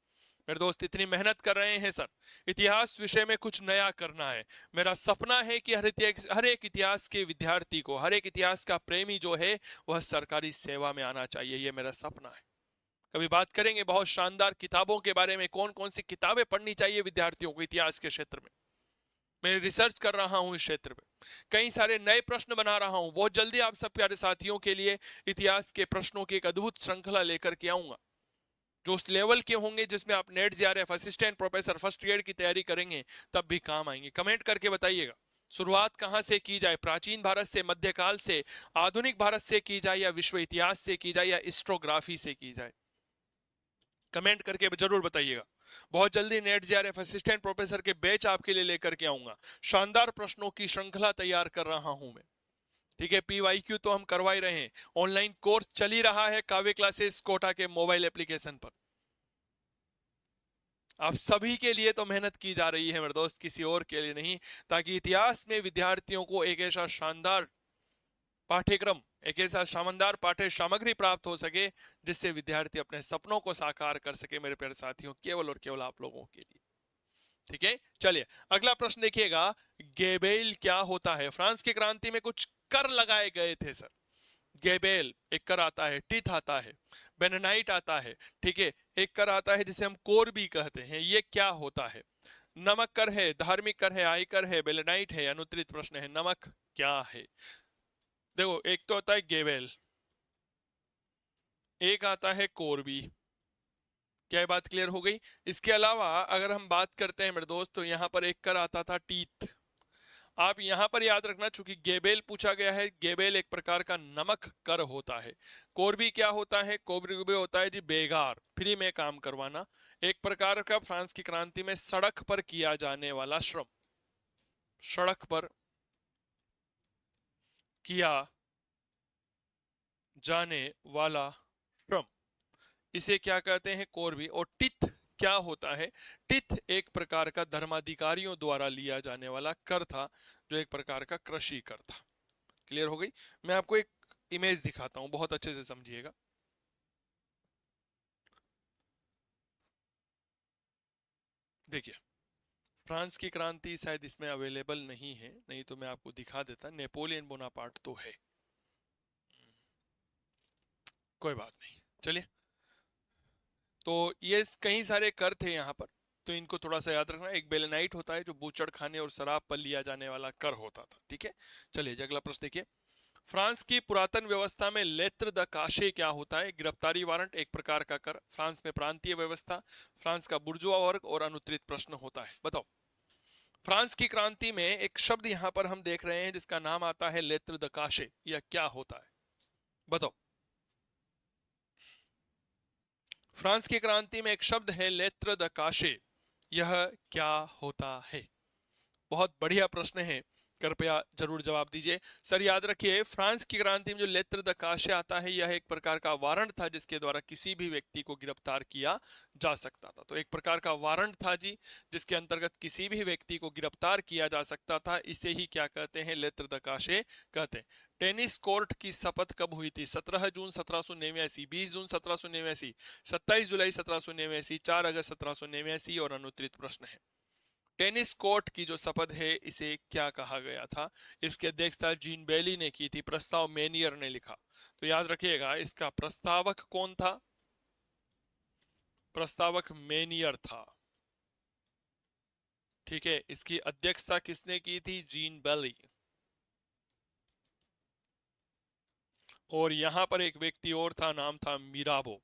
Speaker 1: मेरे दोस्त इतनी मेहनत कर रहे हैं सर, इतिहास विषय में कुछ नया करना है। मेरा सपना है कि हर एक इतिहास के विद्यार्थी को, हर एक इतिहास का प्रेमी जो है वह सरकारी सेवा में आना चाहिए। यह मेरा सपना है। कभी बात करेंगे बहुत शानदार किताबों के बारे में, कौन कौन सी किताबें पढ़नी चाहिए विद्यार्थियों को इतिहास के क्षेत्र में। मैं रिसर्च कर रहा हूं इस क्षेत्र में, कई सारे नए प्रश्न बना रहा हूं। बहुत जल्दी आप सब प्यारे साथियों के लिए इतिहास के प्रश्नों की एक अद्भुत श्रृंखला लेकर के आऊंगा, जो उस लेवल के होंगे जिसमें आप net JRF, assistant professor, first grade की तैयारी करेंगे तब भी काम आएंगे। कमेंट करके बताइएगा शुरुआत कहां से की जाए, प्राचीन भारत से, मध्यकाल से, आधुनिक भारत से की जाए, या विश्व इतिहास से की जाए, या हिस्टोग्राफी से की जाए। कमेंट करके जरूर बताइएगा। बहुत जल्दी नेट जेआरएफ असिस्टेंट प्रोफेसर के बैच आपके लिए लेकर के आऊंगा। शानदार प्रश्नों की श्रृंखला तैयार कर रहा हूं मैं। ठीक है, पीवाईक्यू तो हम करवा ही रहे हैं, ऑनलाइन कोर्स चल ही रहा है काव्य क्लासेस कोटा के मोबाइल एप्लीकेशन पर। आप सभी के लिए तो मेहनत की जा रही है मेरे दोस्त, किसी और के लिए नहीं, ताकि इतिहास में विद्यार्थियों को एक ऐसा शानदार पाठ्यक्रम, एक ऐसा शानदार पाठ्य सामग्री प्राप्त हो सके जिससे विद्यार्थी अपने सपनों को साकार कर सके मेरे प्यारे साथियों, केवल और केवल आप लोगों के लिए। ठीक है, चलिए अगला प्रश्न देखिएगा। गेबेल क्या होता है? फ्रांस की क्रांति में कुछ कर लगाए गए थे सर। गेबेल, एक कर आता है, टिथ आता है, बेनाइट आता है। ठीक है, एक कर आता है जिसे हम कोर भी कहते हैं। ये क्या होता है? नमक कर है, धार्मिक कर है, आयकर है, बेलेनाइट है, अनुत्तरित प्रश्न है। नमक क्या है? देखो, एक तो होता है गेबेल, एक आता है कोरबी। क्या ये बात क्लियर हो गई? इसके अलावा अगर हम बात करते हैं मेरे दोस्त, तो यहां पर एक कर आता था टीथ। आप यहां पर याद रखना, चूंकि गेबेल पूछा गया है, गेबेल एक प्रकार का नमक कर होता है। कोरबी क्या होता है? कोरबी होता है जी बेगार, फ्री में काम करवाना। एक प्रकार का फ्रांस की क्रांति में सड़क पर किया जाने वाला श्रम, सड़क पर किया जाने वाला श्रम, इसे क्या कहते हैं? कोरबी। और टिथ क्या होता है? टिथ एक प्रकार का धर्माधिकारियों द्वारा लिया जाने वाला कर था, जो एक प्रकार का कृषि कर था। क्लियर हो गई? मैं आपको एक इमेज दिखाता हूं, बहुत अच्छे से समझिएगा। देखिए, फ्रांस की क्रांति शायद इसमें अवेलेबल नहीं है, नहीं तो मैं आपको दिखा देता। नेपोलियन बोनापार्ट तो है, कोई बात नहीं, चलिए। तो ये कई सारे कर थे यहाँ पर, तो इनको थोड़ा सा याद रखना। एक बेलेनाइट होता है जो बूचड़ खाने और शराब पर लिया जाने वाला कर होता था। ठीक है, चलिए अगला प्रश्न देखिए। फ्रांस की पुरातन व्यवस्था में लेत्र द काशे क्या होता है? गिरफ्तारी वारंट, एक प्रकार का कर। फ्रांस में प्रांतीय व्यवस्था, फ्रांस का बुर्जुआ वर्ग, और अनुत्तरित प्रश्न होता है। बताओ, फ्रांस की क्रांति में एक शब्द यहां पर हम देख रहे हैं जिसका नाम आता है लेत्र द काशे। यह क्या होता है? बताओ, फ्रांस की क्रांति में एक शब्द है लेत्र द काशे, यह क्या होता है? बहुत बढ़िया प्रश्न है। कृपया जरूर जवाब दीजिए। सर याद रखिए, फ्रांस की क्रांति में जो लेत्र द काशे आता है, यह एक प्रकार का वारंट था जिसके द्वारा किसी भी व्यक्ति को गिरफ्तार किया जा सकता था। तो एक प्रकार का वारंट था जी, जिसके अंतर्गत किसी भी व्यक्ति को गिरफ्तार किया जा सकता था। इसे ही क्या कहते हैं, लेत्र द काशे कहते हैं। टेनिस कोर्ट की शपथ कब हुई थी? 17 जून 1789, 20 जून 1789, 27 जुलाई 1789, 4 अगस्त 1789 और अनुत्तरित प्रश्न है। टेनिस कोर्ट की जो शपथ है, इसे क्या कहा गया था? इसकी अध्यक्षता जीन बेली ने की थी, प्रस्ताव मेनियर ने लिखा। तो याद रखिएगा, इसका प्रस्तावक कौन था? प्रस्तावक मेनियर था। ठीक है, इसकी अध्यक्षता किसने की थी? जीन बेली। और यहां पर एक व्यक्ति और था, नाम था मिराबो।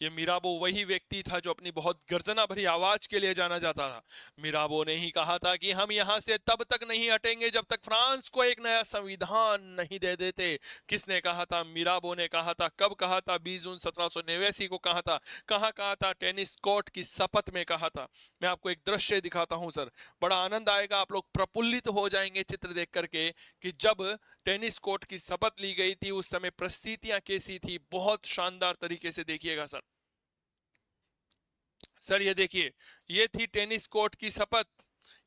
Speaker 1: ये मिराबो वही व्यक्ति था जो अपनी बहुत गर्जना भरी आवाज के लिए जाना जाता था। मिराबो ने ही कहा था कि हम यहां से तब तक नहीं हटेंगे जब तक फ्रांस को एक नया संविधान नहीं दे देते। किसने कहा था? मिराबो ने कहा था। कब कहा था? 20 जून 1789 को कहा था। कहाँ कहा था? टेनिस कोर्ट की शपथ में कहा था। मैं आपको एक दृश्य दिखाता हूं सर, बड़ा आनंद आएगा, आप लोग प्रफुल्लित हो जाएंगे चित्र देख करके कि जब टेनिस कोर्ट की शपथ ली गई थी उस समय परिस्थितियां कैसी थी। बहुत शानदार तरीके से देखिएगा सर। सर ये देखिए, ये थी टेनिस कोर्ट की शपथ।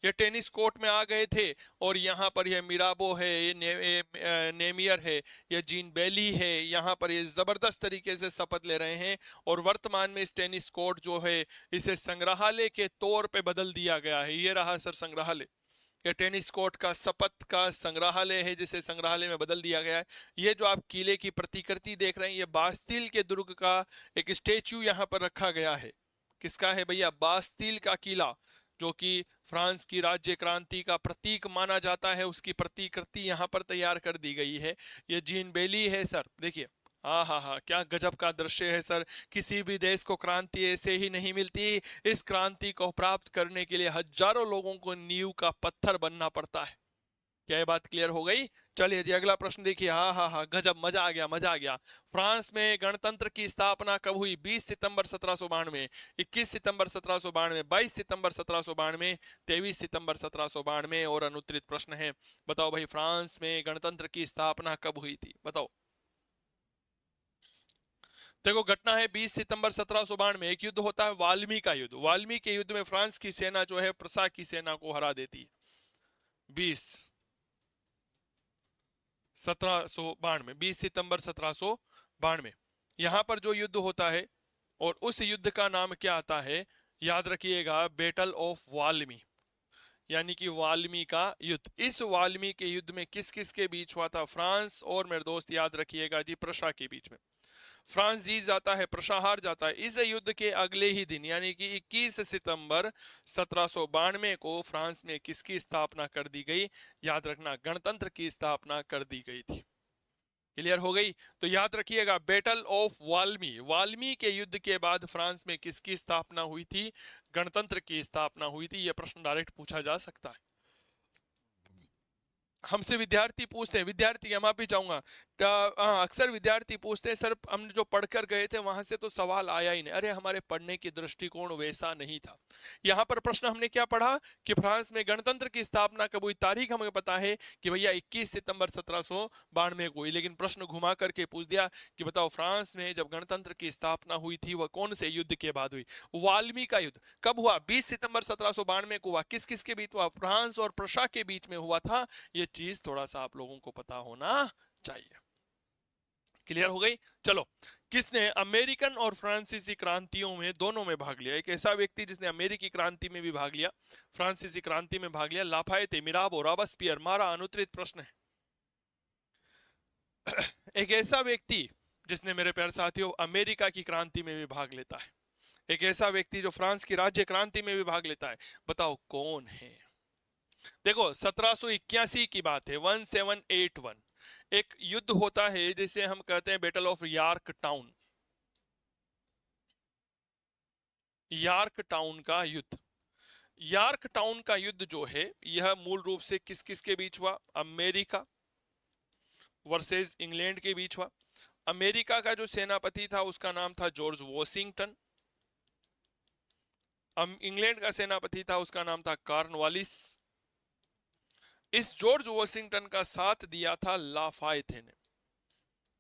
Speaker 1: ये टेनिस कोर्ट में आ गए थे और यहाँ पर ये मिराबो है, ये नेमियर है, ये जीन बेली है, यहाँ पर ये जबरदस्त तरीके से शपथ ले रहे हैं। और वर्तमान में इस टेनिस कोर्ट जो है, इसे संग्रहालय के तौर पे बदल दिया गया है। ये रहा सर संग्रहालय। ये टेनिस कोर्ट का शपथ का संग्रहालय है, जिसे संग्रहालय में बदल दिया गया है। ये जो आप किले की प्रतिकृति देख रहे हैं, ये बास्तिल के दुर्ग का एक स्टेच्यू यहाँ पर रखा गया है। किसका है भैया? बास्तिल का किला, जो कि फ्रांस की राज्य क्रांति का प्रतीक माना जाता है, उसकी प्रतिकृति यहाँ पर तैयार कर दी गई है। ये जीन बेली है सर, देखिए। हाँ हाँ हाँ, क्या गजब का दृश्य है सर। किसी भी देश को क्रांति ऐसे ही नहीं मिलती। इस क्रांति को प्राप्त करने के लिए हजारों लोगों को नींव का पत्थर बनना पड़ता है। क्या ये बात क्लियर हो गई? चलिए जी, अगला प्रश्न देखिए। हाँ हाँ हाँ, गजब, मजा आ गया, मजा आ गया। फ्रांस में गणतंत्र की स्थापना कब हुई? 20 सितंबर 1792, 21 सितंबर 1792, 22 सितंबर 1792, 23 सितंबर 1792 और अनुत्तरित प्रश्न है। बताओ भाई, फ्रांस में गणतंत्र की स्थापना कब हुई थी? बताओ। देखो, घटना है 20 सितंबर 1792। एक युद्ध होता है, वाल्मीकि का युद्ध। वाल्मीकि के युद्ध में फ्रांस की सेना जो है, प्रसा की सेना को हरा देती है। 20 सितंबर 1792 यहां पर जो युद्ध होता है, और उस युद्ध का नाम क्या आता है? याद रखिएगा, बैटल ऑफ वाल्मी, यानी कि वाल्मी का युद्ध। इस वाल्मी के युद्ध में किस किस के बीच हुआ था? फ्रांस और, मेरे दोस्त याद रखिएगा जी, प्रशा के बीच में। फ्रांस जीत जाता है, प्रशा हार जाता है। इस युद्ध के अगले ही दिन, यानी कि 21 सितंबर 1792 को फ्रांस में किसकी स्थापना कर दी गई? याद रखना, गणतंत्र की स्थापना कर दी गई थी। क्लियर हो गई? तो याद रखिएगा, बैटल ऑफ वाल्मी, वाल्मी के युद्ध के बाद फ्रांस में किसकी स्थापना हुई थी? गणतंत्र की स्थापना हुई थी। यह प्रश्न डायरेक्ट पूछा जा सकता है। हमसे विद्यार्थी पूछते हैं, विद्यार्थी मैं माफी चाहूंगा, अक्सर विद्यार्थी पूछते हैं, सर हमने जो पढ़कर गए थे वहां से तो सवाल आया ही नहीं। अरे, हमारे पढ़ने की दृष्टिकोण वैसा नहीं था। यहाँ पर प्रश्न हमने क्या पढ़ा कि फ्रांस में गणतंत्र की स्थापना कब हुई? तारीख हमें पता है कि भैया 21 सितंबर 1792 को हुई, लेकिन प्रश्न घुमा करके पूछ दिया कि बताओ, फ्रांस में जब गणतंत्र की स्थापना हुई थी वह कौन से युद्ध के बाद हुई? वाल्मीकि का युद्ध कब हुआ? 20 सितंबर 1792 को हुआ। किस किस के बीच हुआ? फ्रांस और प्रशा के बीच में हुआ था। ये चीज थोड़ा सा आप लोगों को पता होना चाहिए। क्लियर हो गई? चलो, किसने अमेरिकन और फ्रांसीसी क्रांतियों में, दोनों में भाग लिया? एक ऐसा व्यक्ति जिसने अमेरिकी क्रांति में भी भाग लिया, फ्रांसीसी क्रांति में भाग लिया। लाफायते, मिराबो, रॉबस्पियर, मारा। अनुत्तरित प्रश्न है। एक ऐसा व्यक्ति जिसने, मेरे प्यारे साथियों, अमेरिका की क्रांति में भी भाग लेता है। एक ऐसा व्यक्ति जो फ्रांस की राज्य क्रांति में भी भाग लेता है। बताओ कौन है? देखो, 1781 की बात है, 1781। एक युद्ध होता है जिसे हम कहते हैं battle of York town. York town का युद्ध। यार्क टाउन का युद्ध जो है, यह मूल रूप से किस किस के बीच हुआ? अमेरिका वर्सेस इंग्लैंड के बीच हुआ। अमेरिका का जो सेनापति था उसका नाम था जॉर्ज वॉशिंगटन। इंग्लैंड का सेनापति था, उसका नाम था कॉर्नवालिस। इस जॉर्ज वॉशिंगटन का साथ दिया था लाफायते ने।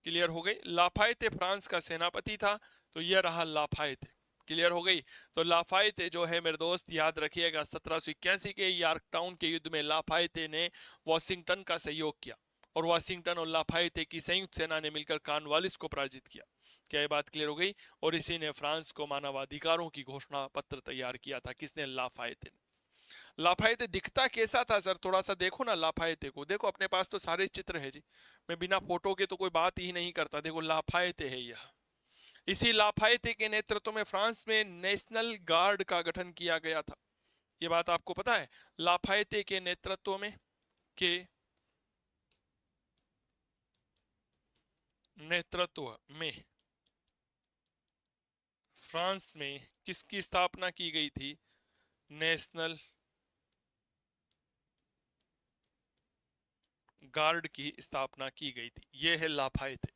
Speaker 1: क्लियर हो गई। लाफायते फ्रांस का सेनापति था, तो यह रहा लाफायते। क्लियर हो गई। तो लाफायते जो है मेरे दोस्त याद रखिएगा 1781 के यॉर्कटाउन के युद्ध में लाफायते ने वॉशिंगटन का सहयोग किया और वॉशिंगटन और लाफायते की संयुक्त सेना ने मिलकर कॉर्नवालिस को पराजित किया। क्या ये बात क्लियर हो गई। और इसी ने फ्रांस को मानवाधिकारों की घोषणा पत्र तैयार किया था। किसने? लाफायते ने। लाफायते दिखता कैसा था सर? थोड़ा सा देखो ना लाफायते को। देखो अपने पास तो सारे चित्र है जी, मैं बिना फोटो के तो कोई बात ही नहीं करता। देखो लाफायते है यह। इसी लाफायते के नेतृत्व में फ्रांस में नेशनल गार्ड का गठन किया गया था। ये बात आपको पता है? लाफायते के नेतृत्व में के नेतृत्व में फ्रांस में किसकी स्थापना की गई थी? नेशनल गार्ड की स्थापना की गई थी। यह है लाफायते।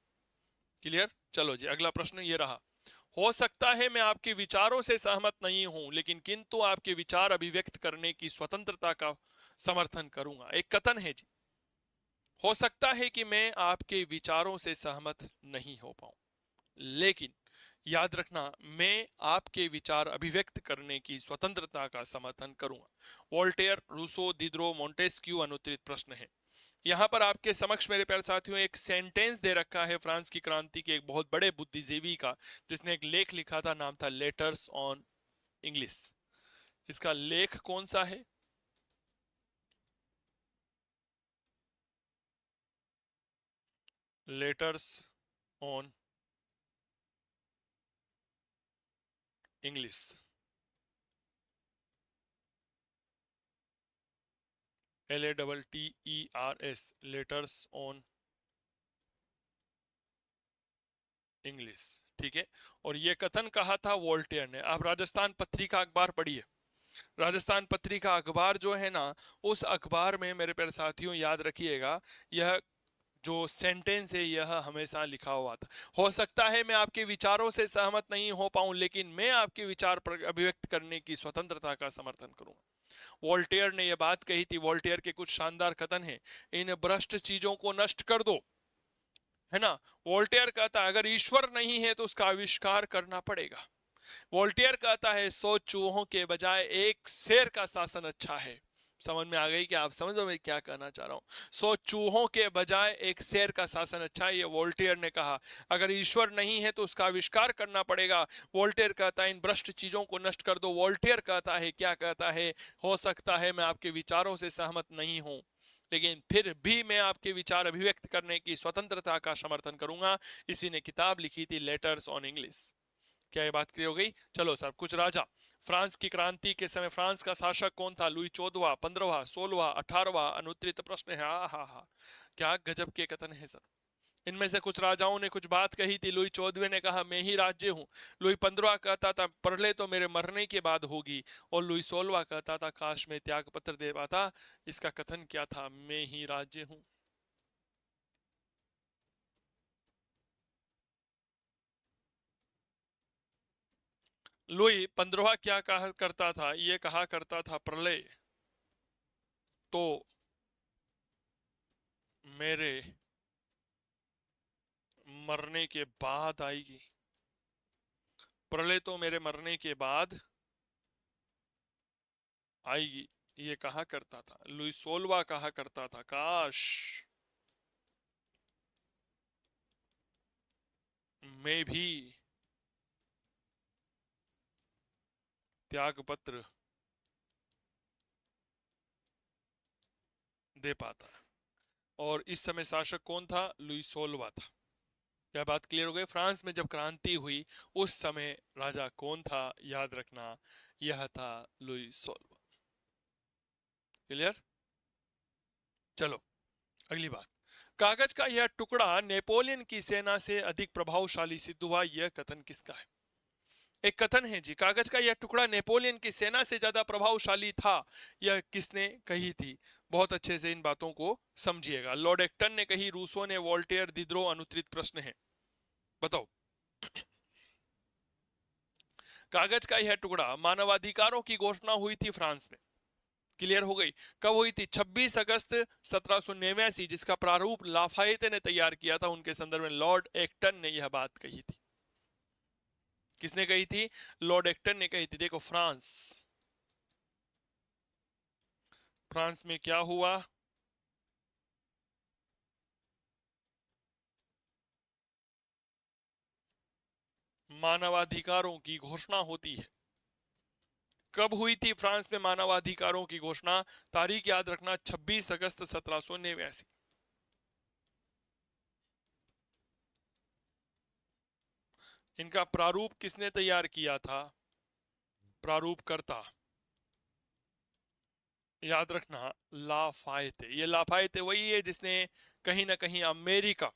Speaker 1: क्लियर। चलो जी अगला प्रश्न ये रहा। हो सकता है मैं आपके विचारों से सहमत नहीं हूं, लेकिन किंतु आपके विचार अभिव्यक्त करने की स्वतंत्रता का समर्थन करूंगा। एक कथन है जी। हो सकता है कि मैं आपके विचारों से सहमत नहीं हो पाऊं, लेकिन याद रखना मैं आपके विचार अभिव्यक्त करने की स्वतंत्रता का समर्थन करूंगा। वोल्टेयर, रूसो, दिदरो, मोंटेस्क्यू अनुत्तरित प्रश्न है। यहां पर आपके समक्ष मेरे प्यारे साथियों एक सेंटेंस दे रखा है फ्रांस की क्रांति के एक बहुत बड़े बुद्धिजीवी का, जिसने एक लेख लिखा था, नाम था लेटर्स ऑन इंग्लिश। इसका लेख कौन सा है? Letters on English. LATTERS, letters on English. ठीक है। और ये कथन कहा था वोल्टेयर ने। आप राजस्थान पत्रिका अखबार पढ़िए। राजस्थान पत्रिका अखबार जो है ना, उस अखबार में मेरे प्यारे साथियों याद रखिएगा, यह जो सेंटेंस है यह हमेशा लिखा हुआ था। हो सकता है मैं आपके विचारों से सहमत नहीं हो पाऊं, लेकिन मैं आपके विचार पर अभिव्यक्त करने की स्वतंत्रता का समर्थन करूंगा। वोल्टेयर ने यह बात कही थी। वोल्टेयर के कुछ शानदार कथन हैं। इन भ्रष्ट चीजों को नष्ट कर दो, है ना। वोल्टेयर कहता है अगर ईश्वर नहीं है तो उसका आविष्कार करना पड़ेगा। वोल्टेयर कहता है 100 चूहों के बजाय एक शेर का शासन अच्छा है। समझ में आ गई कि आप समझ में क्या कहना चाह रहा हूं? 100 चूहों के बजाय एक शेर का शासन अच्छा है, ये वोल्टेयर ने कहा। अगर ईश्वर नहीं है तो उसका आविष्कार करना पड़ेगा। वोल्टेयर कहता है इन भ्रष्ट चीजों को नष्ट कर दो। वोल्टेयर कहता है, क्या कहता है? हो सकता है मैं आपके विचारों से सहमत नहीं हूं, लेकिन फिर भी मैं आपके विचार अभिव्यक्त करने की स्वतंत्रता का समर्थन करूंगा। इसी ने किताब लिखी थी लेटर्स ऑन इंग्लिश। क्या ये बात क्लियर हो गई? चलो साहब कुछ राजा। फ्रांस की क्रांति के समय फ्रांस का शासक कौन था? लुई 14वां, 15वां, 16वां, 18वां अनुत्तरित प्रश्न है। हा हा, क्या गजब के कथन है सर। इनमें से कुछ राजाओं ने कुछ बात कही थी। लुई 14वें ने कहा मैं ही राज्य हूँ। लुई 15वां कहता था प्रलय तो मेरे मरने के बाद होगी। और लुई 16वां कहता था काश मैं त्याग पत्र दे पाता। इसका कथन क्या था? मैं ही राज्य हूँ। लुई 15वां क्या कहा करता था? ये कहा करता था प्रलय तो मेरे मरने के बाद आएगी। प्रलय तो मेरे मरने के बाद आएगी, ये कहा करता था। लुई 16वां कहा करता था काश मैं भी त्याग पत्र दे पाता। और इस समय शासक कौन था? लुई 16वां था। यह बात क्लियर हो गई। फ्रांस में जब क्रांति हुई उस समय राजा कौन था? याद रखना यह था लुई 16वां। क्लियर। चलो अगली बात। कागज का यह टुकड़ा नेपोलियन की सेना से अधिक प्रभावशाली सिद्ध हुआ, यह कथन किसका है? एक कथन है जी, कागज का यह टुकड़ा नेपोलियन की सेना से ज्यादा प्रभावशाली था। यह किसने कही थी? बहुत अच्छे से इन बातों को समझिएगा। लॉर्ड एक्टन ने कही, रूसो ने, वोल्टेयर, दिद्रो अनुत्तरित प्रश्न है। बताओ। कागज का यह टुकड़ा, मानवाधिकारों की घोषणा हुई थी फ्रांस में। क्लियर हो गई। कब हुई थी? 26 अगस्त 1789, जिसका प्रारूप लाफायते ने तैयार किया था। उनके संदर्भ में लॉर्ड एक्टन ने यह बात कही थी। किसने कही थी? लॉर्ड एक्टन ने कही थी। देखो फ्रांस, फ्रांस में क्या हुआ? मानवाधिकारों की घोषणा होती है। कब हुई थी फ्रांस में मानवाधिकारों की घोषणा? तारीख याद रखना, 26 अगस्त 1789। इनका प्रारूप किसने तैयार किया था? प्रारूपकर्ता याद रखना, लाफायते। ये लाफायते वही है जिसने कहीं ना कहीं अमेरिका,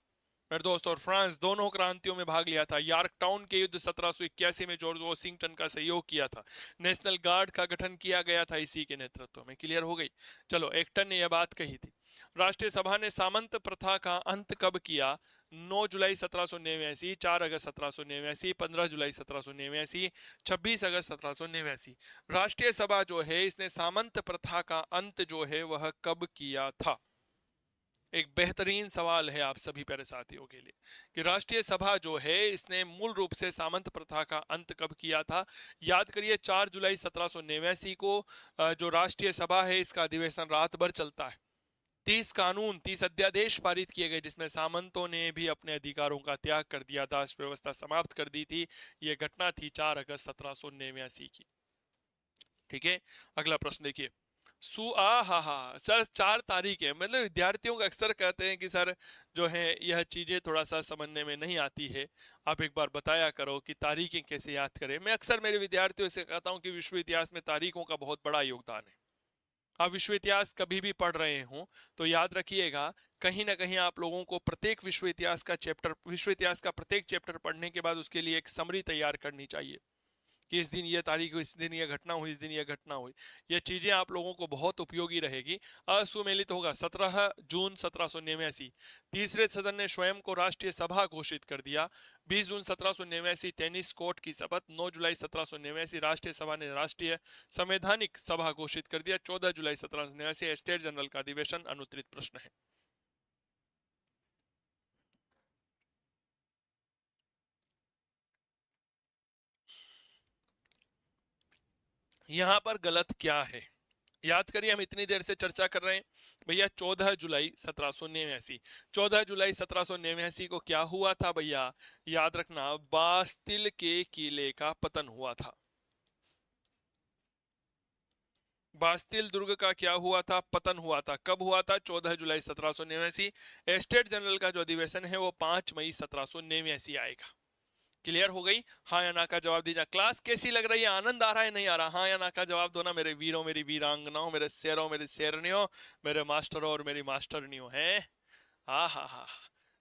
Speaker 1: मेरे दोस्त, और फ्रांस दोनों क्रांतियों में भाग लिया था। यॉर्क टाउन के युद्ध 1781 में जॉर्ज वॉशिंगटन का सहयोग किया था। नेशनल गार्ड का गठन किया गया था इसी के नेतृत्व में। क्लियर हो गई। चलो, एक्टन ने यह बात कही थी। राष्ट्रीय सभा ने सामंत प्रथा का अंत कब किया? 9 जुलाई 1789, 4 अगस्त 1789, 15 जुलाई 1789, 26 अगस्त 1789। राष्ट्रीय सभा जो है इसने सामंत प्रथा का अंत जो है वह कब किया था? एक बेहतरीन सवाल है आप सभी प्यारे साथियों के लिए कि राष्ट्रीय सभा जो है इसने मूल रूप से सामंत प्रथा का अंत कब किया था। याद करिए, 4 जुलाई 1789 को जो राष्ट्रीय सभा है इसका अधिवेशन रात भर चलता है। 30 कानून, 30 अध्यादेश पारित किए गए जिसमें सामंतों ने भी अपने अधिकारों का त्याग कर दिया था, व्यवस्था समाप्त कर दी थी। यह घटना थी 4 अगस्त 1789 की। ठीक है, अगला प्रश्न देखिए। सु आ हा सर, 4 तारीख है। मतलब विद्यार्थियों का अक्सर कहते हैं कि सर जो है यह चीजें थोड़ा सा समझने में नहीं आती है, आप एक बार बताया करो कि तारीखें कैसे याद करें। मैं अक्सर मेरे विद्यार्थियों से कहता हूं कि विश्व इतिहास में तारीखों का बहुत बड़ा योगदान है। आप विश्व इतिहास कभी भी पढ़ रहे हो तो याद रखिएगा, कहीं ना कहीं आप लोगों को प्रत्येक विश्व इतिहास का चैप्टर, विश्व इतिहास का प्रत्येक चैप्टर पढ़ने के बाद उसके लिए एक समरी तैयार करनी चाहिए कि इस दिन ये तारीख हुई, इस दिन ये घटना हुई, इस दिन ये घटना हुई। ये चीजें आप लोगों को बहुत उपयोगी रहेगी। असुमेलित होगा 17 जून 1789, तीसरे सदन ने स्वयं को राष्ट्रीय सभा घोषित कर दिया। 20 जून 1789 टेनिस कोर्ट की शपथ। 9 जुलाई 1789 राष्ट्रीय सभा ने राष्ट्रीय संवैधानिक सभा घोषित कर दिया। 14 जुलाई 1789 स्टेट जनरल का अधिवेशन। अनुत्तरित प्रश्न है। यहां पर गलत क्या है? याद करिए, हम इतनी देर से चर्चा कर रहे हैं भैया। 14 जुलाई 1789, 14 जुलाई 1789 को क्या हुआ था भैया? याद रखना, बास्तिल के किले का पतन हुआ था। बास्तिल दुर्ग का क्या हुआ था? पतन हुआ था। कब हुआ था? 14 जुलाई 1789। स्टेट जनरल का जो अधिवेशन है वो 5 मई 1789 आएगा। क्लियर हो गई? हाँ या ना का जवाब दीजिए। क्लास कैसी लग रही है? आनंद आ रहा है, नहीं आ रहा? हाँ या ना का जवाब दो ना मेरे वीरों, मेरी वीरांगनाओं, मेरे शेरों, मेरी शेरनियों, मेरे मास्टरों और मेरी मास्टरनियों हैं। हाँ हाँ हाँ।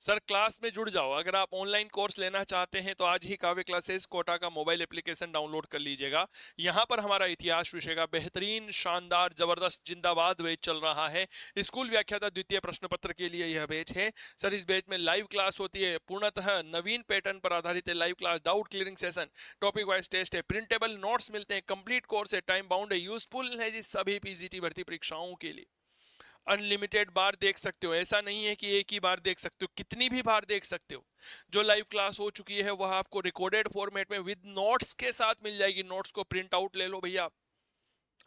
Speaker 1: सर क्लास में जुड़ जाओ। अगर आप ऑनलाइन कोर्स लेना चाहते हैं तो आज ही काव्य क्लासेस कोटा का मोबाइल एप्लीकेशन डाउनलोड कर लीजिएगा। यहाँ पर हमारा इतिहास विषय का बेहतरीन, शानदार, जबरदस्त, जिंदाबाद बैच चल रहा है। स्कूल व्याख्याता द्वितीय प्रश्न पत्र के लिए यह बैच है। सर इस बैच में लाइव क्लास होती है, पूर्णतः नवीन पैटर्न पर आधारित है। Live class, doubt clearing session, topic wise test है, प्रिंटेबल नोट्स मिलते हैं, कंप्लीट कोर्स है, टाइम बाउंड है, यूजफुल है जी सभी पीजीटी भर्ती परीक्षाओं के लिए। अनलिमिटेड बार देख सकते हो, ऐसा नहीं है कि एक ही बार देख सकते हो, कितनी भी बार देख सकते हो। जो लाइव क्लास हो चुकी है वह आपको रिकॉर्डेड फॉर्मेट में विद नोट्स के साथ मिल जाएगी। नोट्स को प्रिंट आउट ले लो भैया,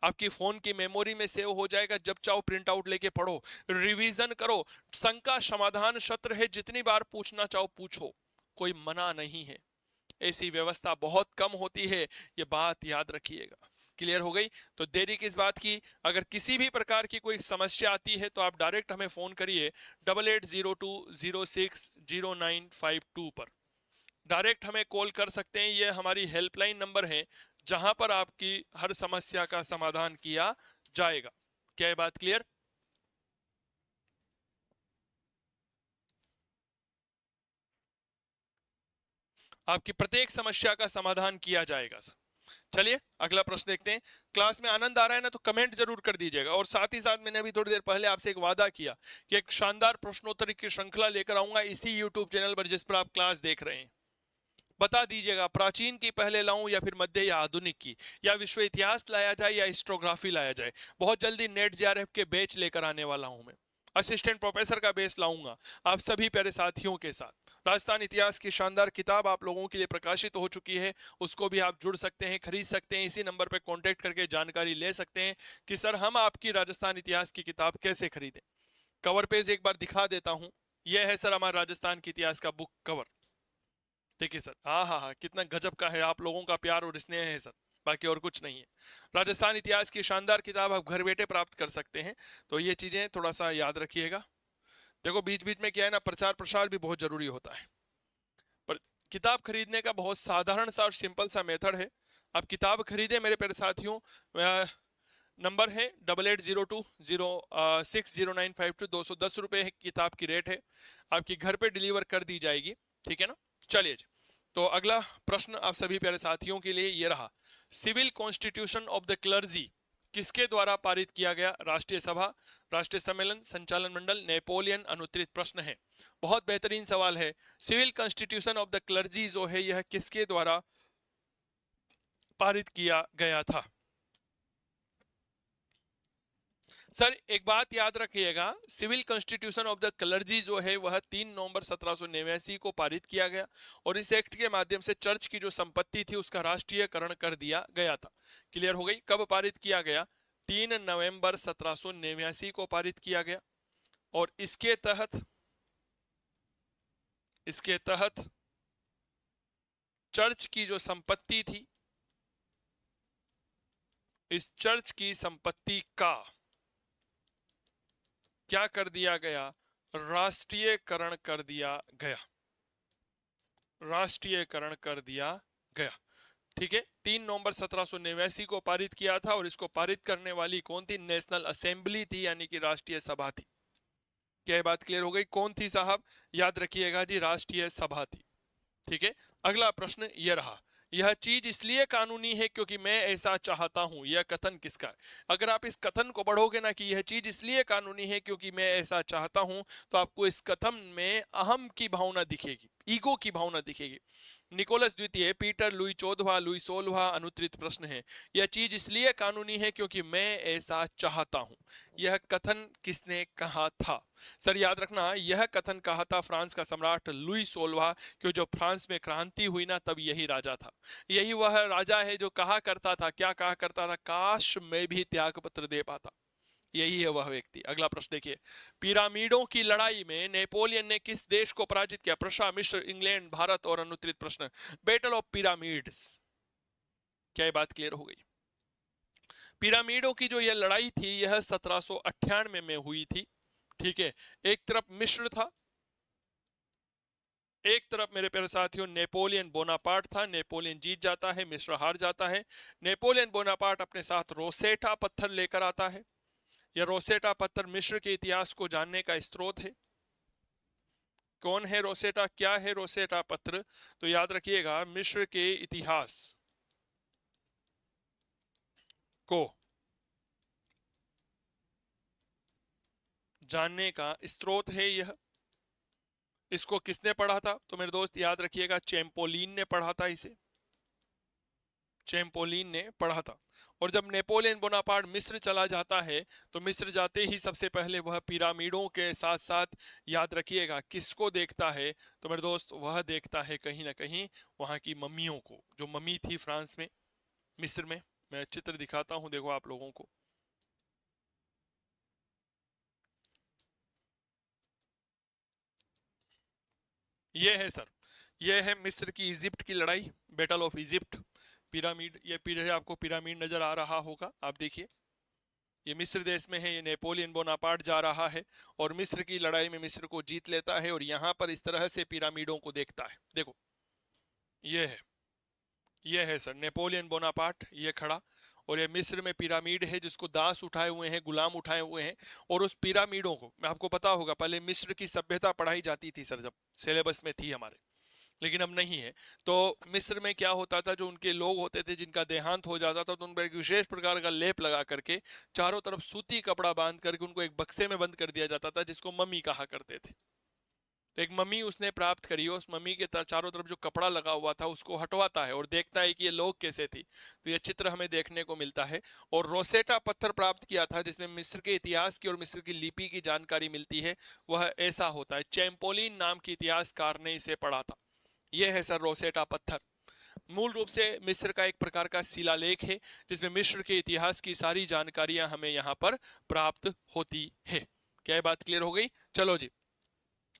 Speaker 1: आपकी फोन की मेमोरी में सेव हो जाएगा। जब चाहो प्रिंट आउट लेके पढ़ो, रिवीजन करो। शंका समाधान सत्र है, जितनी बार पूछना चाहो पूछो, कोई मना नहीं है। ऐसी व्यवस्था बहुत कम होती है, ये बात याद रखिएगा। क्लियर हो गई? तो देरी किस बात की? अगर किसी भी प्रकार की कोई समस्या आती है तो आप डायरेक्ट हमें फोन करिए 8802060952 पर। डायरेक्ट हमें कॉल कर सकते हैं, ये हमारी हेल्पलाइन नंबर है जहां पर आपकी हर समस्या का समाधान किया जाएगा। क्या ये बात क्लियर? आपकी प्रत्येक समस्या का समाधान किया जाएगा सर। चलिए अगला प्रश्न देखते हैं। क्लास में आनंद आ रहा है ना, तो कमेंट जरूर कर दीजिएगा। और साथ ही साथ मैंने अभी थोड़ी देर पहले आपसे एक वादा किया कि एक शानदार प्रश्नोत्तरी की श्रृंखला लेकर आऊंगा इसी यूट्यूब चैनल पर जिस पर आप क्लास देख रहे हैं। बता दीजिएगा, प्राचीन की पहले लाऊं या फिर मध्य या आधुनिक की, या विश्व इतिहास लाया जाए या हिस्टोग्राफी लाया जाए। बहुत जल्दी नेट जेआरएफ के बैच लेकर आने वाला हूं मैं, असिस्टेंट प्रोफेसर का बेस लाऊंगा आप सभी प्यारे साथियों के साथ। राजस्थान इतिहास की शानदार किताब आप लोगों के लिए प्रकाशित हो चुकी है, उसको भी आप जुड़ सकते हैं, खरीद सकते हैं, इसी नंबर पर कांटेक्ट करके जानकारी ले सकते हैं कि सर हम आपकी राजस्थान इतिहास की किताब कैसे खरीदें। कवर पेज एक बार दिखा देता हूं, यह है सर हमारा राजस्थान के इतिहास का बुक कवर। देखिए सर, हाँ हाँ हाँ, कितना गजब का है, आप लोगों का प्यार और स्नेह है सर, बाकी और कुछ नहीं है। राजस्थान इतिहास की शानदार किताब आप घर बैठे प्राप्त कर सकते हैं, तो ये चीजें थोड़ा सा याद रखिएगा। देखो बीच बीच में क्या है ना, प्रचार प्रसार भी बहुत जरूरी होता है। पर किताब खरीदने का बहुत साधारण सा और सिंपल सा मेथड है। आप किताब खरीदे मेरे प्यारे साथियों, नंबर है 8802060952, 210 रुपए किताब की रेट है, आपकी घर पे डिलीवर कर दी जाएगी, ठीक है ना। चलिए जी, तो अगला प्रश्न आप सभी प्यारे साथियों के लिए ये रहा, civil constitution of the clergy किसके द्वारा पारित किया गया? राष्ट्रीय सभा, राष्ट्रीय सम्मेलन, संचालन मंडल, नेपोलियन? अनुत्तरित प्रश्न है, बहुत बेहतरीन सवाल है। Civil constitution of the clergy जो है यह किसके द्वारा पारित किया गया था? सर एक बात याद रखिएगा, civil constitution of the clergy जो है वह 3 नवंबर 1789 को पारित किया गया, और इस एक्ट के माध्यम से चर्च की जो संपत्ति थी उसका राष्ट्रीयकरण कर दिया गया था। क्लियर हो गई? कब पारित किया गया? 3 नवंबर 1789 को पारित किया गया, और इसके तहत चर्च की जो संपत्ति थी, इस चर्च की संपत्ति का क्या कर दिया गया? राष्ट्रीयकरण कर दिया गया, राष्ट्रीयकरण कर दिया गया, ठीक है। 3 नवंबर 1789 को पारित किया था, और इसको पारित करने वाली कौन थी? नेशनल असेंबली थी, यानी कि राष्ट्रीय सभा थी। क्या ये बात क्लियर हो गई? कौन थी साहब? याद रखिएगा जी, राष्ट्रीय सभा थी, ठीक है। अगला प्रश्न यह रहा, यह चीज इसलिए कानूनी है क्योंकि मैं ऐसा चाहता हूं, यह कथन किसका है? अगर आप इस कथन को पढ़ोगे ना कि यह चीज इसलिए कानूनी है क्योंकि मैं ऐसा चाहता हूं, तो आपको इस कथन में अहम की भावना दिखेगी, ईगो की भावना दिखेगी। निकोलस द्वितीय, पीटर, लुई चौदहवा, लुई 16वां? अनुत्तरित प्रश्न है, यह चीज इसलिए कानूनी है क्योंकि मैं ऐसा चाहता हूं, यह कथन किसने कहा था? सर याद रखना, यह कथन कहा था फ्रांस का सम्राट लुई 16वां, क्यों जब फ्रांस में क्रांति हुई ना तब यही राजा था। यही वह राजा है जो कहा करता था, क्या कहा करता था? काश मैं भी त्याग पत्र दे पाता। यही है वह व्यक्ति। अगला प्रश्न देखिए, पिरामिडों की लड़ाई में नेपोलियन ने किस देश को पराजित किया? प्रशा, मिस्र, इंग्लैंड, भारत? और अनुत्तरित प्रश्न, बैटल ऑफ पिरामिड्स। क्या ये बात क्लियर हो गई? पिरामिडों की जो यह लड़ाई थी यह 1798 में हुई थी, ठीक है। एक तरफ मिस्र था, एक तरफ मेरे प्यारे साथियों नेपोलियन बोनापार्ट था। नेपोलियन जीत जाता है, मिस्र हार जाता है। नेपोलियन बोनापार्ट अपने साथ रोसेटा पत्थर लेकर आता है। यह रोसेटा पत्थर मिस्र के इतिहास को जानने का स्रोत है। कौन है रोसेटा, क्या है रोसेटा पत्थर? तो याद रखिएगा, मिस्र के इतिहास को जानने का स्रोत है यह। इसको किसने पढ़ा था? तो मेरे दोस्त याद रखिएगा, चैंपोलिन ने पढ़ा था इसे, चैंपोलिन ने पढ़ा था। और जब नेपोलियन बोनापार्ट मिस्र चला जाता है, तो मिस्र जाते ही सबसे पहले वह पिरामिडों के साथ साथ याद रखिएगा किसको देखता है? तो मेरे दोस्त वह देखता है कहीं ना कहीं वहां की मम्मियों को, जो मम्मी थी फ्रांस में, मिस्र में। मैं चित्र दिखाता हूं, देखो आप लोगों को। यह है सर, यह है मिस्र की इजिप्ट की लड़ाई, बैटल ऑफ इजिप्ट। पिरामिड, ये पीछे आपको पिरामिड नजर आ रहा होगा, आप देखिए, ये मिस्र देश में है। ये नेपोलियन बोनापार्ट जा रहा है और मिस्र की लड़ाई में मिस्र को जीत लेता है, और यहां पर इस तरह से पिरामिडों को देखता है। देखो ये है, ये है सर नेपोलियन बोनापार्ट, ये खड़ा, और ये मिस्र में पिरामिड है जिसको दास उठाए हुए हैं, गुलाम उठाए हुए हैं। और उस पिरामिडों को, आपको पता होगा पहले मिस्र की सभ्यता पढ़ाई जाती थी सर, जब सिलेबस में थी हमारे, लेकिन अब नहीं है। तो मिस्र में क्या होता था, जो उनके लोग होते थे जिनका देहांत हो जाता था, तो उन पर एक विशेष प्रकार का लेप लगा करके चारों तरफ सूती कपड़ा बांध करके उनको एक बक्से में बंद कर दिया जाता था, जिसको मम्मी कहा करते थे। तो एक मम्मी उसने प्राप्त करी, उस मम्मी के चारों तरफ जो कपड़ा लगा हुआ था उसको हटवाता है और देखता है कि ये लोग कैसे थी। तो ये चित्र हमें देखने को मिलता है। और रोसेटा पत्थर प्राप्त किया था जिसमें मिस्र के इतिहास की और मिस्र की लिपि की जानकारी मिलती है, वह ऐसा होता है। चैंपोलिन नाम के इतिहासकार ने इसे पढ़ा था। यह है सर रोसेटा पत्थर। मूल रूप से मिस्र का एक प्रकार का शिलालेख है जिसमें मिस्र के इतिहास की सारी जानकारियां हमें यहाँ पर प्राप्त होती है। क्या ये बात क्लियर हो गई? चलो जी,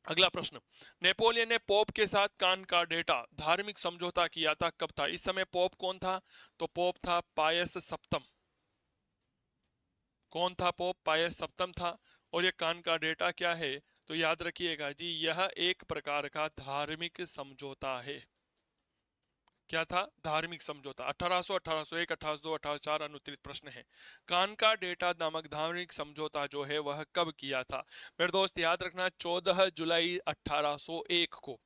Speaker 1: अगला प्रश्न। नेपोलियन ने पोप के साथ कान का डेटा धार्मिक समझौता किया था, कब था? इस समय पोप कौन था? तो पोप था पायस सप्तम। कौन था पोप? पायस सप्तम था। और ये कान का डेटा क्या है? तो याद रखिएगा जी, यह एक प्रकार का धार्मिक समझौता है। क्या था? धार्मिक समझौता। 1800, 1801, 1802, 1804 अनुत्तरित प्रश्न है। कान का डेटा नामक धार्मिक समझौता जो है वह कब किया था? मेरे दोस्त याद रखना, 14 जुलाई 1801 को।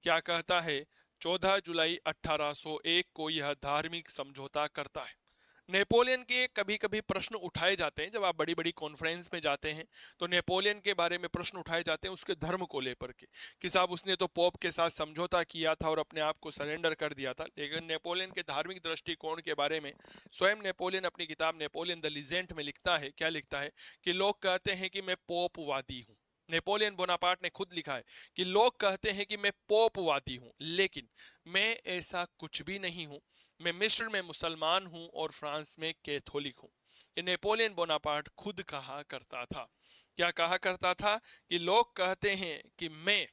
Speaker 1: क्या कहता है? 14 जुलाई 1801 को यह धार्मिक समझौता करता है। नेपोलियन के कभी कभी प्रश्न उठाए जाते हैं, जब आप बड़ी बड़ी कॉन्फ्रेंस में जाते हैं तो नेपोलियन के बारे में प्रश्न उठाए जाते हैं उसके धर्म को लेकर के, कि साहब उसने तो पोप के साथ समझौता किया था और अपने आप को सरेंडर कर दिया था। लेकिन नेपोलियन के धार्मिक दृष्टिकोण के बारे में स्वयं नेपोलियन अपनी किताब नेपोलियन द लीजेंट में लिखता है। क्या लिखता है? कि लोग कहते हैं कि मैं पोपवादी हूं। नेपोलियन बोनापार्ट ने खुद लिखा है कि लोग कहते हैं कि मैं पोपवादी हूं, लेकिन मैं ऐसा कुछ भी नहीं हूं। मैं मिस्र में मुसलमान हूं और फ्रांस में कैथोलिक हूं। ये नेपोलियन बोनापार्ट खुद कहा करता था। क्या कहा करता था? कि लोग कहते हैं कि मैं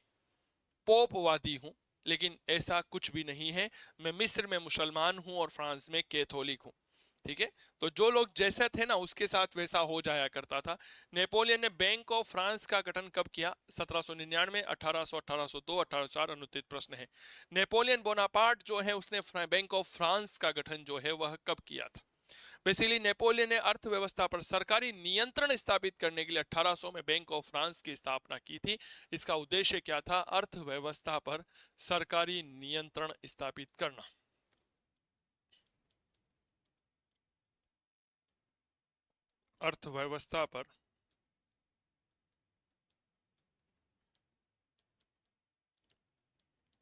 Speaker 1: पोपवादी हूं, लेकिन ऐसा कुछ भी नहीं है। मैं मिस्र में मुसलमान हूं और फ्रांस में कैथोलिक हूं। ठीक है, तो जो लोग जैसे थे ना उसके साथ वैसा हो जाया करता था। नेपोलियन ने बैंक ऑफ फ्रांस का गठन कब किया? 1799, 1800, 1802, 1804 अनुत्तरित प्रश्न है। नेपोलियन बोनापार्ट जो है उसने बैंक ऑफ फ्रांस का गठन जो है वह कब किया था? बेसिकली नेपोलियन ने अर्थव्यवस्था पर सरकारी नियंत्रण स्थापित करने के लिए 1800 में बैंक ऑफ फ्रांस की स्थापना की थी। इसका उद्देश्य क्या था? अर्थव्यवस्था पर सरकारी नियंत्रण स्थापित करना। अर्थव्यवस्था पर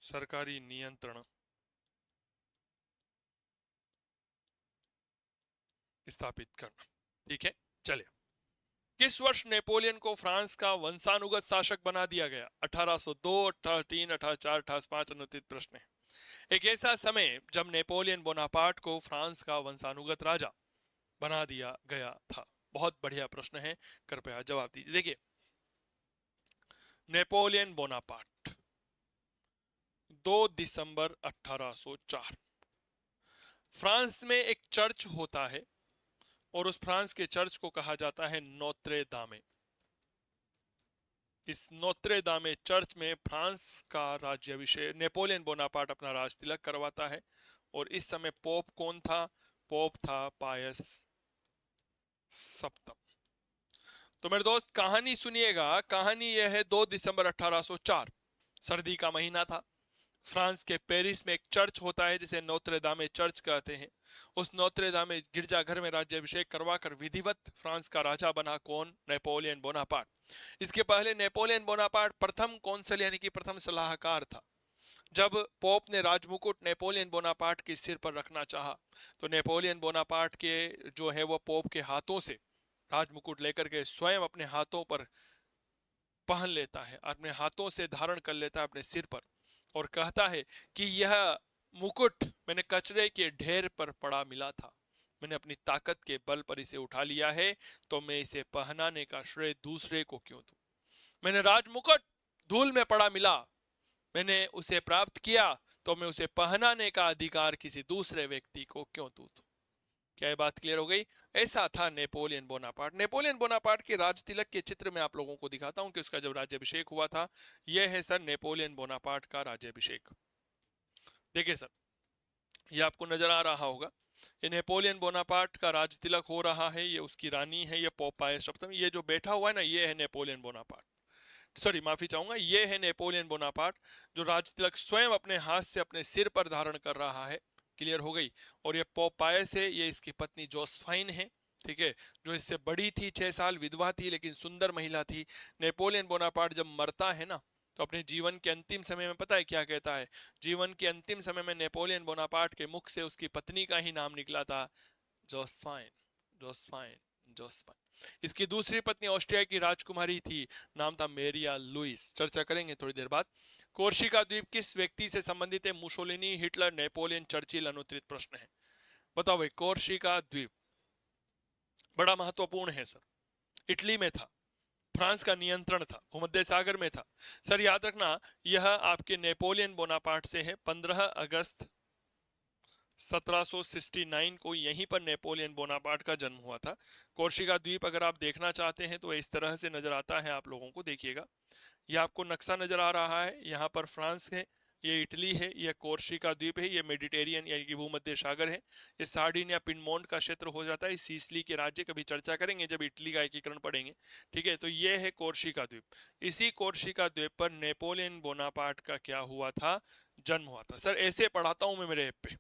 Speaker 1: सरकारी नियंत्रण स्थापित करना। ठीक है, चलिए। किस वर्ष नेपोलियन को फ्रांस का वंशानुगत शासक बना दिया गया? 1802, 1803, 1804, 1805 अनुत्तरित प्रश्न है। एक ऐसा समय जब नेपोलियन बोनापार्ट को फ्रांस का वंशानुगत राजा बना दिया गया था। बहुत बढ़िया प्रश्न है, कृपया जवाब दीजिए। देखिए, नेपोलियन बोनापार्ट 2 दिसंबर 1804। फ्रांस में एक चर्च होता है और उस फ्रांस के चर्च को कहा जाता है नोत्रे दामे। इस नोत्रे दामे चर्च में फ्रांस का राज्याभिषेक नेपोलियन बोनापार्ट अपना राज तिलक करवाता है। और इस समय पोप कौन था? पोप था पायस सप्तम। तो मेरे दोस्त कहानी सुनिएगा। कहानी यह है, 2 दिसंबर 1804, सर्दी का महीना था। फ्रांस के पेरिस में एक चर्च होता है जिसे नोत्रे दामे चर्च कहते हैं। उस नोत्रे दामे गिरजाघर में राज्याभिषेक करवाकर विधिवत फ्रांस का राजा बना कौन? Napoleon Bonaparte. इसके पहले नेपोलियन बोनापार्ट प्रथम कौंसल यानी कि प्रथम सलाहकार था। जब पोप ने राजमुकुट नेपोलियन बोनापार्ट के सिर पर रखना चाहा तो नेपोलियन बोनापार्ट के जो है वो पोप के हाथों से राजमुकुट लेकर के स्वयं अपने हाथों पर पहन लेता है, अपने हाथों से धारण कर लेता है अपने सिर पर, और कहता है कि यह मुकुट मैंने कचरे के ढेर पर पड़ा मिला था। मैंने अपनी ताकत के बल पर इसे उठा लिया है, तो मैं इसे पहनाने का श्रेय दूसरे को क्यों दूं? मैंने राजमुकुट धूल में पड़ा मिला, मैंने उसे प्राप्त किया, तो मैं उसे पहनाने का अधिकार किसी दूसरे व्यक्ति को क्यों दूं? क्या ये बात क्लियर हो गई? ऐसा था नेपोलियन बोनापार्ट। नेपोलियन बोनापार्ट के राज तिलक के चित्र में आप लोगों को दिखाता हूं कि उसका जब राज्याभिषेक हुआ था। यह है सर नेपोलियन बोनापार्ट का राज्याभिषेक। देखिए सर, ये आपको नजर आ रहा होगा, ये नेपोलियन बोनापार्ट का राज तिलक हो रहा है। ये उसकी रानी है, ये पोपाय सप्तम। ये जो बैठा हुआ है ना, ये है नेपोलियन बोनापार्ट। सॉरी, माफी चाहूंगा, ये है नेपोलियन बोनापार्ट जो राज तिलक स्वयं अपने हाथ से अपने सिर पर धारण कर रहा है। क्लियर हो गई? और ये पोपायस है, ये इसकी पत्नी जोसफाइन है। ठीक है, जो इससे बड़ी थी, 6 साल, विधवा थी लेकिन सुंदर महिला थी। नेपोलियन बोनापार्ट जब मरता है ना, तो अपने जीवन के अंतिम समय में पता है क्या कहता है? जीवन के अंतिम समय में नेपोलियन बोनापार्ट के मुख से उसकी पत्नी का ही नाम निकला था, जोसफाइन। जोसफाइन, जोसफाइन। इसकी दूसरी पत्नी ऑस्ट्रिया की राजकुमारी थी, नाम था मेरिया लुइस। चर्चा करेंगे थोड़ी देर बाद। कोर्शिका द्वीप किस व्यक्ति से संबंधित है? Mussolini, Hitler, Napoleon, Churchill? अनुत्तरित प्रश्न है। बताओ भाई, कोर्शिका द्वीप बड़ा महत्वपूर्ण है सर। इटली में था, फ्रांस का नियंत्रण था, भूमध्य सागर में था। सर याद रखना, यह आपके नेपोलियन बोनापार्ट से है। 15 अगस्त 1769 को यहीं पर नेपोलियन बोनापार्ट का जन्म हुआ था। कोर्शिका द्वीप अगर आप देखना चाहते हैं तो इस तरह से नजर आता है आप लोगों को, देखिएगा। ये आपको नक्शा नजर आ रहा है, यहाँ पर फ्रांस है, ये इटली है, ये कोर्शिका द्वीप है, ये मेडिटेरियन यानी कि भूमध्य सागर है, ये सार्डिन या पिनमोंट का क्षेत्र हो जाता है, सीसली के राज्य। कभी चर्चा करेंगे जब इटली का एकीकरण पढ़ेंगे, ठीक है। तो ये है कोर्शिका द्वीप। इसी कोर्शिका द्वीप पर नेपोलियन बोनापार्ट का क्या हुआ था? जन्म हुआ था। सर ऐसे पढ़ाता हूं मैं मेरे ऐप पे,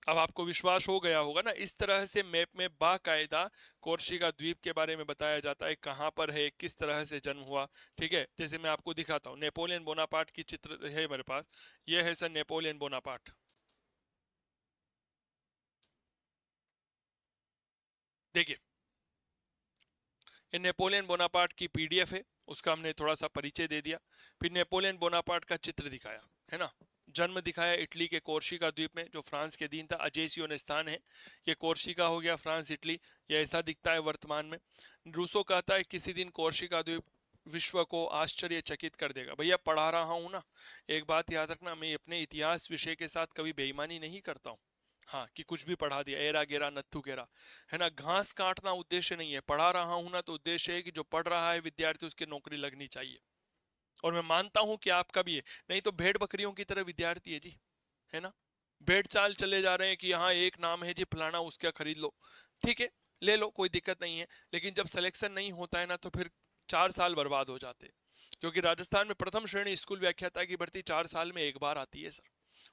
Speaker 1: अब आपको विश्वास हो गया होगा ना। इस तरह से मैप में बाकायदा कोर्शिका द्वीप के बारे में बताया जाता है, कहां पर है, किस तरह से जन्म हुआ, ठीक है। जैसे मैं आपको दिखाता हूं, नेपोलियन बोनापार्ट की चित्र है मेरे पास। यह है सर नेपोलियन बोनापार्ट, देखिए। ये नेपोलियन बोनापार्ट की पीडीएफ है, उसका हमने थोड़ा सा परिचय दे दिया। फिर नेपोलियन बोनापार्ट का चित्र दिखाया, है ना। जन्म दिखाया इटली के कोर्शिका द्वीप में, जो फ्रांस के अधीन था। अजेसियों स्थान है, ये कोर्शिका हो गया, फ्रांस, इटली, ये ऐसा दिखता है वर्तमान में। रूसो कहता है किसी दिन कोर्शिका द्वीप विश्व को आश्चर्यचकित कर देगा। भैया पढ़ा रहा हूं ना, एक बात याद रखना, मैं अपने इतिहास विषय के साथ कभी बेईमानी नहीं करता हूँ। हाँ, कि कुछ भी पढ़ा दिया, एरा गेरा नत्थु गेरा, है ना। घास काटना उद्देश्य नहीं है। पढ़ा रहा हूं ना तो उद्देश्य है कि जो पढ़ रहा है विद्यार्थी, उसकी नौकरी लगनी चाहिए। और मैं मानता हूं कि आपका भी है, नहीं तो भेड़ बकरियों की तरह विद्यार्थी है जी, है ना। भेड़ चाल चले जा रहे हैं कि यहाँ एक नाम है जी फलाना, उसका खरीद लो, ठीक है, ले लो, कोई दिक्कत नहीं है। लेकिन जब सिलेक्शन नहीं होता है ना, तो फिर 4 साल बर्बाद हो जाते हैं। क्योंकि राजस्थान में प्रथम श्रेणी स्कूल व्याख्याता की भर्ती 4 साल में एक बार आती है सर,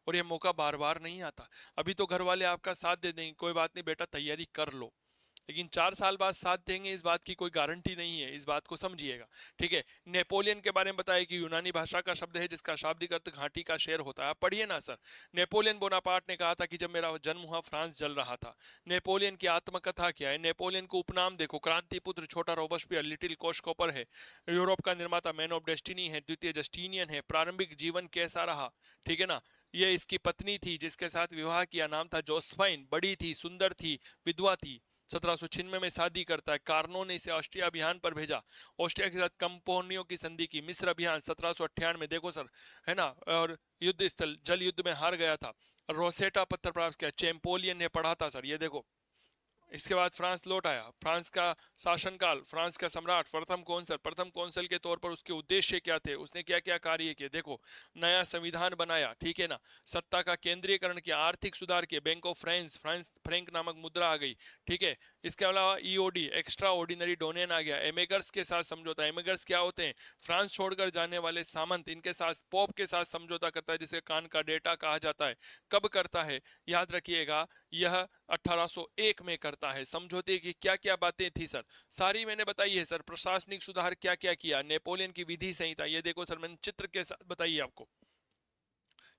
Speaker 1: और ये मौका बार बार नहीं आता। अभी तो घर वाले आपका साथ दे देंगे, कोई बात नहीं बेटा तैयारी कर लो, लेकिन 4 साल बाद साथ देंगे इस बात की कोई गारंटी नहीं है, इस बात को समझिएगा, ठीक है। नेपोलियन के बारे में बताया कि यूनानी भाषा का शब्द है जिसका शाब्दिक अर्थ घाटी का शेर होता है। आप पढ़िए ना सर। नेपोलियन बोनापार्ट ने कहा था कि जब मेरा जन्म हुआ फ्रांस जल रहा था। नेपोलियन की आत्मकथा क्या है? नेपोलियन को उपनाम देखो, क्रांति पुत्र, छोटा रोबस्पियर, लिटिल कोशकोपर है, यूरोप का निर्माता मैन ऑफ डेस्टिनी है, द्वितीय जस्टिनियन है। प्रारंभिक जीवन कैसा रहा, ठीक है ना। ये इसकी पत्नी थी जिसके साथ विवाह किया, नाम था जोसफाइन, बड़ी थी, सुंदर थी, विधवा थी। 1796 में शादी करता है। कार्नो ने इसे ऑस्ट्रिया अभियान पर भेजा, ऑस्ट्रिया के साथ कंपोनियो की संधि की। मिस्र अभियान 1798 देखो सर, है ना। और युद्ध स्थल, जल युद्ध में हार गया था। रोसेटा पत्र प्राप्त किया, चैंपोलियन ने पढ़ा था सर, ये देखो। इसके बाद फ्रांस लौट आया। फ्रांस का शासनकाल, फ्रांस का सम्राट, प्रथम कौंसल के तौर पर उसके उद्देश्य क्या थे, उसने क्या क्या कार्य किए, देखो। नया संविधान बनाया, ठीक है ना। सत्ता का केंद्रीकरण किया, आर्थिक सुधार किए, bank of France, France Frank नामक मुद्रा आ गई, ठीक है। इसके अलावा ईओडी, एक्स्ट्रा ऑर्डिनरी डोनेन आ गया। एमेगर्स के साथ समझौता। एमेगर्स क्या होते हैं? फ्रांस छोड़कर जाने वाले सामंत, इनके साथ पोप के साथ समझौता करता है, जिसे कान का डेटा कहा जाता है। कब करता है? याद रखिएगा, यह 1801 में करता है। समझौते की क्या क्या बातें थी सर, सारी मैंने बताई है सर। प्रशासनिक सुधार क्या क्या किया, नेपोलियन की विधि संहिता, ये देखो सर, मैंने चित्र के साथ बताइए आपको,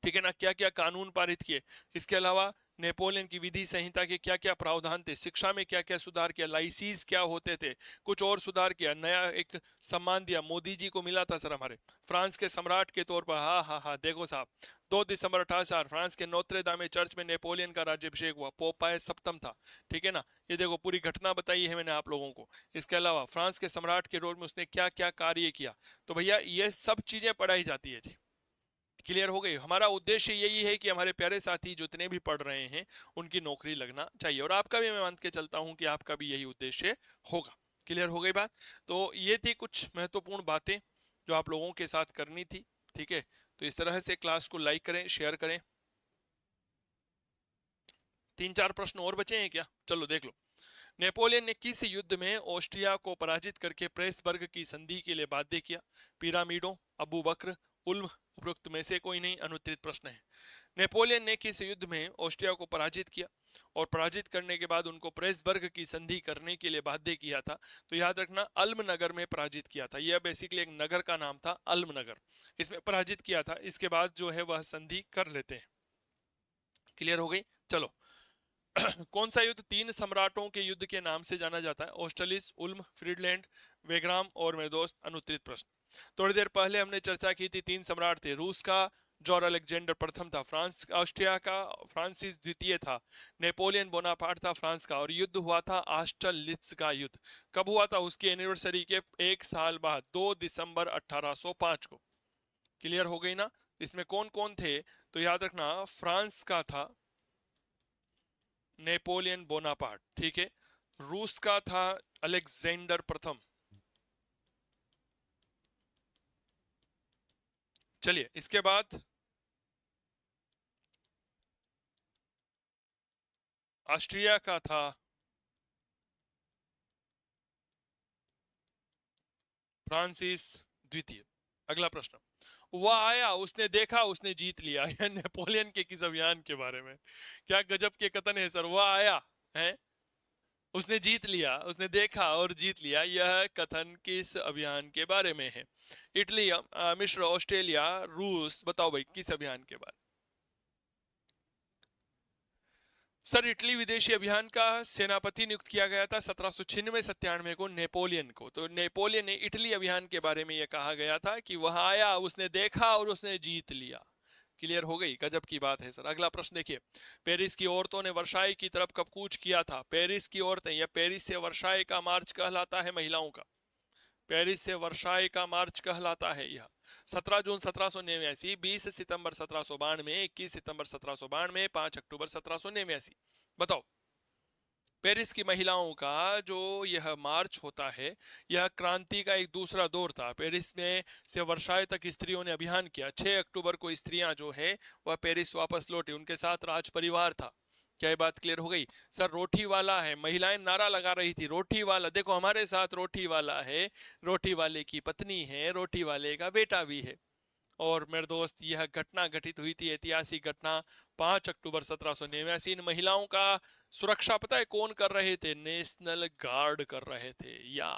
Speaker 1: ठीक है ना। क्या क्या कानून पारित किए। इसके अलावा नेपोलियन की विधि संहिता के क्या क्या प्रावधान थे। शिक्षा में क्या क्या सुधार किया, लाइसीज क्या होते थे, कुछ और सुधार किया। नया एक सम्मान दिया, मोदी जी को मिला था सर हमारे, फ्रांस के सम्राट के तौर पर। हाँ हाँ हाँ, देखो साहब, 2 दिसंबर 1804 फ्रांस के नोत्रे दामे चर्च में नेपोलियन का राज्यभिषेक हुआ। पोप पायस सप्तम था, ठीक है ना। ये देखो पूरी घटना बताई है मैंने आप लोगों को। इसके अलावा फ्रांस के सम्राट के रोल में उसने क्या क्या कार्य किया। तो भैया ये सब चीजें पढ़ाई जाती है जी। क्लियर हो गई। हमारा उद्देश्य यही है कि हमारे प्यारे साथी जितने भी पढ़ रहे हैं उनकी नौकरी लगना चाहिए, और आपका भी मैं मान के चलता हूं कि आपका भी यही उद्देश्य होगा। क्लियर हो गई बात। तो ये थी कुछ महत्वपूर्ण बातें जो आप लोगों के साथ करनी थी, ठीक है। तो इस तरह से क्लास को लाइक करें, शेयर करें। 3-4 प्रश्न और बचे हैं क्या? चलो देख लो। नेपोलियन ने किस युद्ध में ऑस्ट्रिया को पराजित करके प्रेसबर्ग की संधि के लिए बाध्य किया? पिरामिडों, अबू बकर, उल्म, उपरोक्त में से कोई नहीं, अनुत्तरित प्रश्न है। नेपोलियन ने किस युद्ध में ऑस्ट्रिया को पराजित किया और पराजित करने के बाद उनको प्रेसबर्ग की संधि करने के लिए बाध्य किया था? तो याद रखना, अल्म नगर में पराजित किया था। यह बेसिकली एक नगर का नाम था, अल्म नगर, इसमें पराजित किया था। इसके बाद जो है वह संधि कर लेते हैं। क्लियर हो गई? चलो। कौन सा युद्ध तीन सम्राटों के युद्ध के नाम से जाना जाता है? ऑस्ट्रेलिस, उल्म, फ्रीडलैंड, वेग्राम और मेरे दोस्त अनुत्तरित प्रश्न। थोड़ी देर पहले हमने चर्चा की थी, तीन सम्राट थे। रूस का जॉर्ज अलेक्जेंडर प्रथम था, फ्रांस ऑस्ट्रिया का फ्रांसिस द्वितीय था, नेपोलियन बोनापार्ट था फ्रांस का, और युद्ध हुआ था ऑस्टरलित्ज का युद्ध। कब हुआ था? उसकी एनिवर्सरी के एक साल बाद, 2 दिसंबर 1805 को। क्लियर हो गई ना? इसमें कौन कौन थे? तो याद रखना, फ्रांस का था नेपोलियन बोनापार्ट, ठीक है। रूस का था अलेक्जेंडर प्रथम। चलिए, इसके बाद ऑस्ट्रिया का था फ्रांसिस द्वितीय। अगला प्रश्न, वह आया, उसने देखा, उसने जीत लिया। यह नेपोलियन के किस अभियान के बारे में? क्या गजब के कथन है सर। वह आया है, उसने जीत लिया, उसने देखा और जीत लिया, यह कथन किस अभियान के बारे में है? इटली, मिस्र, ऑस्ट्रेलिया, रूस, बताओ भाई किस अभियान के बारे? सर, इटली विदेशी अभियान का सेनापति नियुक्त किया गया था 1796-97 को नेपोलियन को। तो नेपोलियन ने इटली अभियान के बारे में यह कहा गया था कि वह आया, उसने देखा और उसने जीत लिया। क्लियर हो गई? गजब की बात है सर। अगला प्रश्न देखिए, पेरिस की औरतों ने वर्षाई की तरफ कब कूच किया था? पेरिस की औरतें, या पेरिस से वर्षाई का मार्च कहलाता है महिलाओं का। पेरिस से वर्षाई का मार्च कहलाता है यह। 17 जून 1789, 20 सितंबर 1792, 21 सितंबर 1792, 5 अक्टूबर 1789। बताओ। पेरिस की महिलाओं का जो यह मार्च होता है, यह क्रांति का एक दूसरा दौर था। पेरिस में से वर्षाई तक स्त्रियों ने अभियान किया। 6 अक्टूबर को स्त्रियां जो है वह पेरिस वापस लौटी, उनके साथ राज परिवार था। क्या ये बात क्लियर हो गई? सर, रोटी वाला है, महिलाएं नारा लगा रही थी, रोटी वाला, देखो हमारे साथ रोटी वाला है, रोटी वाले की पत्नी है, रोटी वाले का बेटा भी है। और मेरे दोस्त, यह घटना घटित हुई थी, ऐतिहासिक घटना, 5 अक्टूबर 1789। इन महिलाओं का सुरक्षा पता है कौन कर रहे थे? नेशनल गार्ड कर रहे थे, या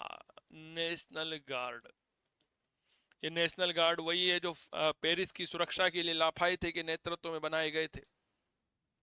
Speaker 1: नेशनल गार्ड। ये नेशनल गार्ड वही है जो पेरिस की सुरक्षा के लिए लाफाइते के नेतृत्व में बनाए गए थे।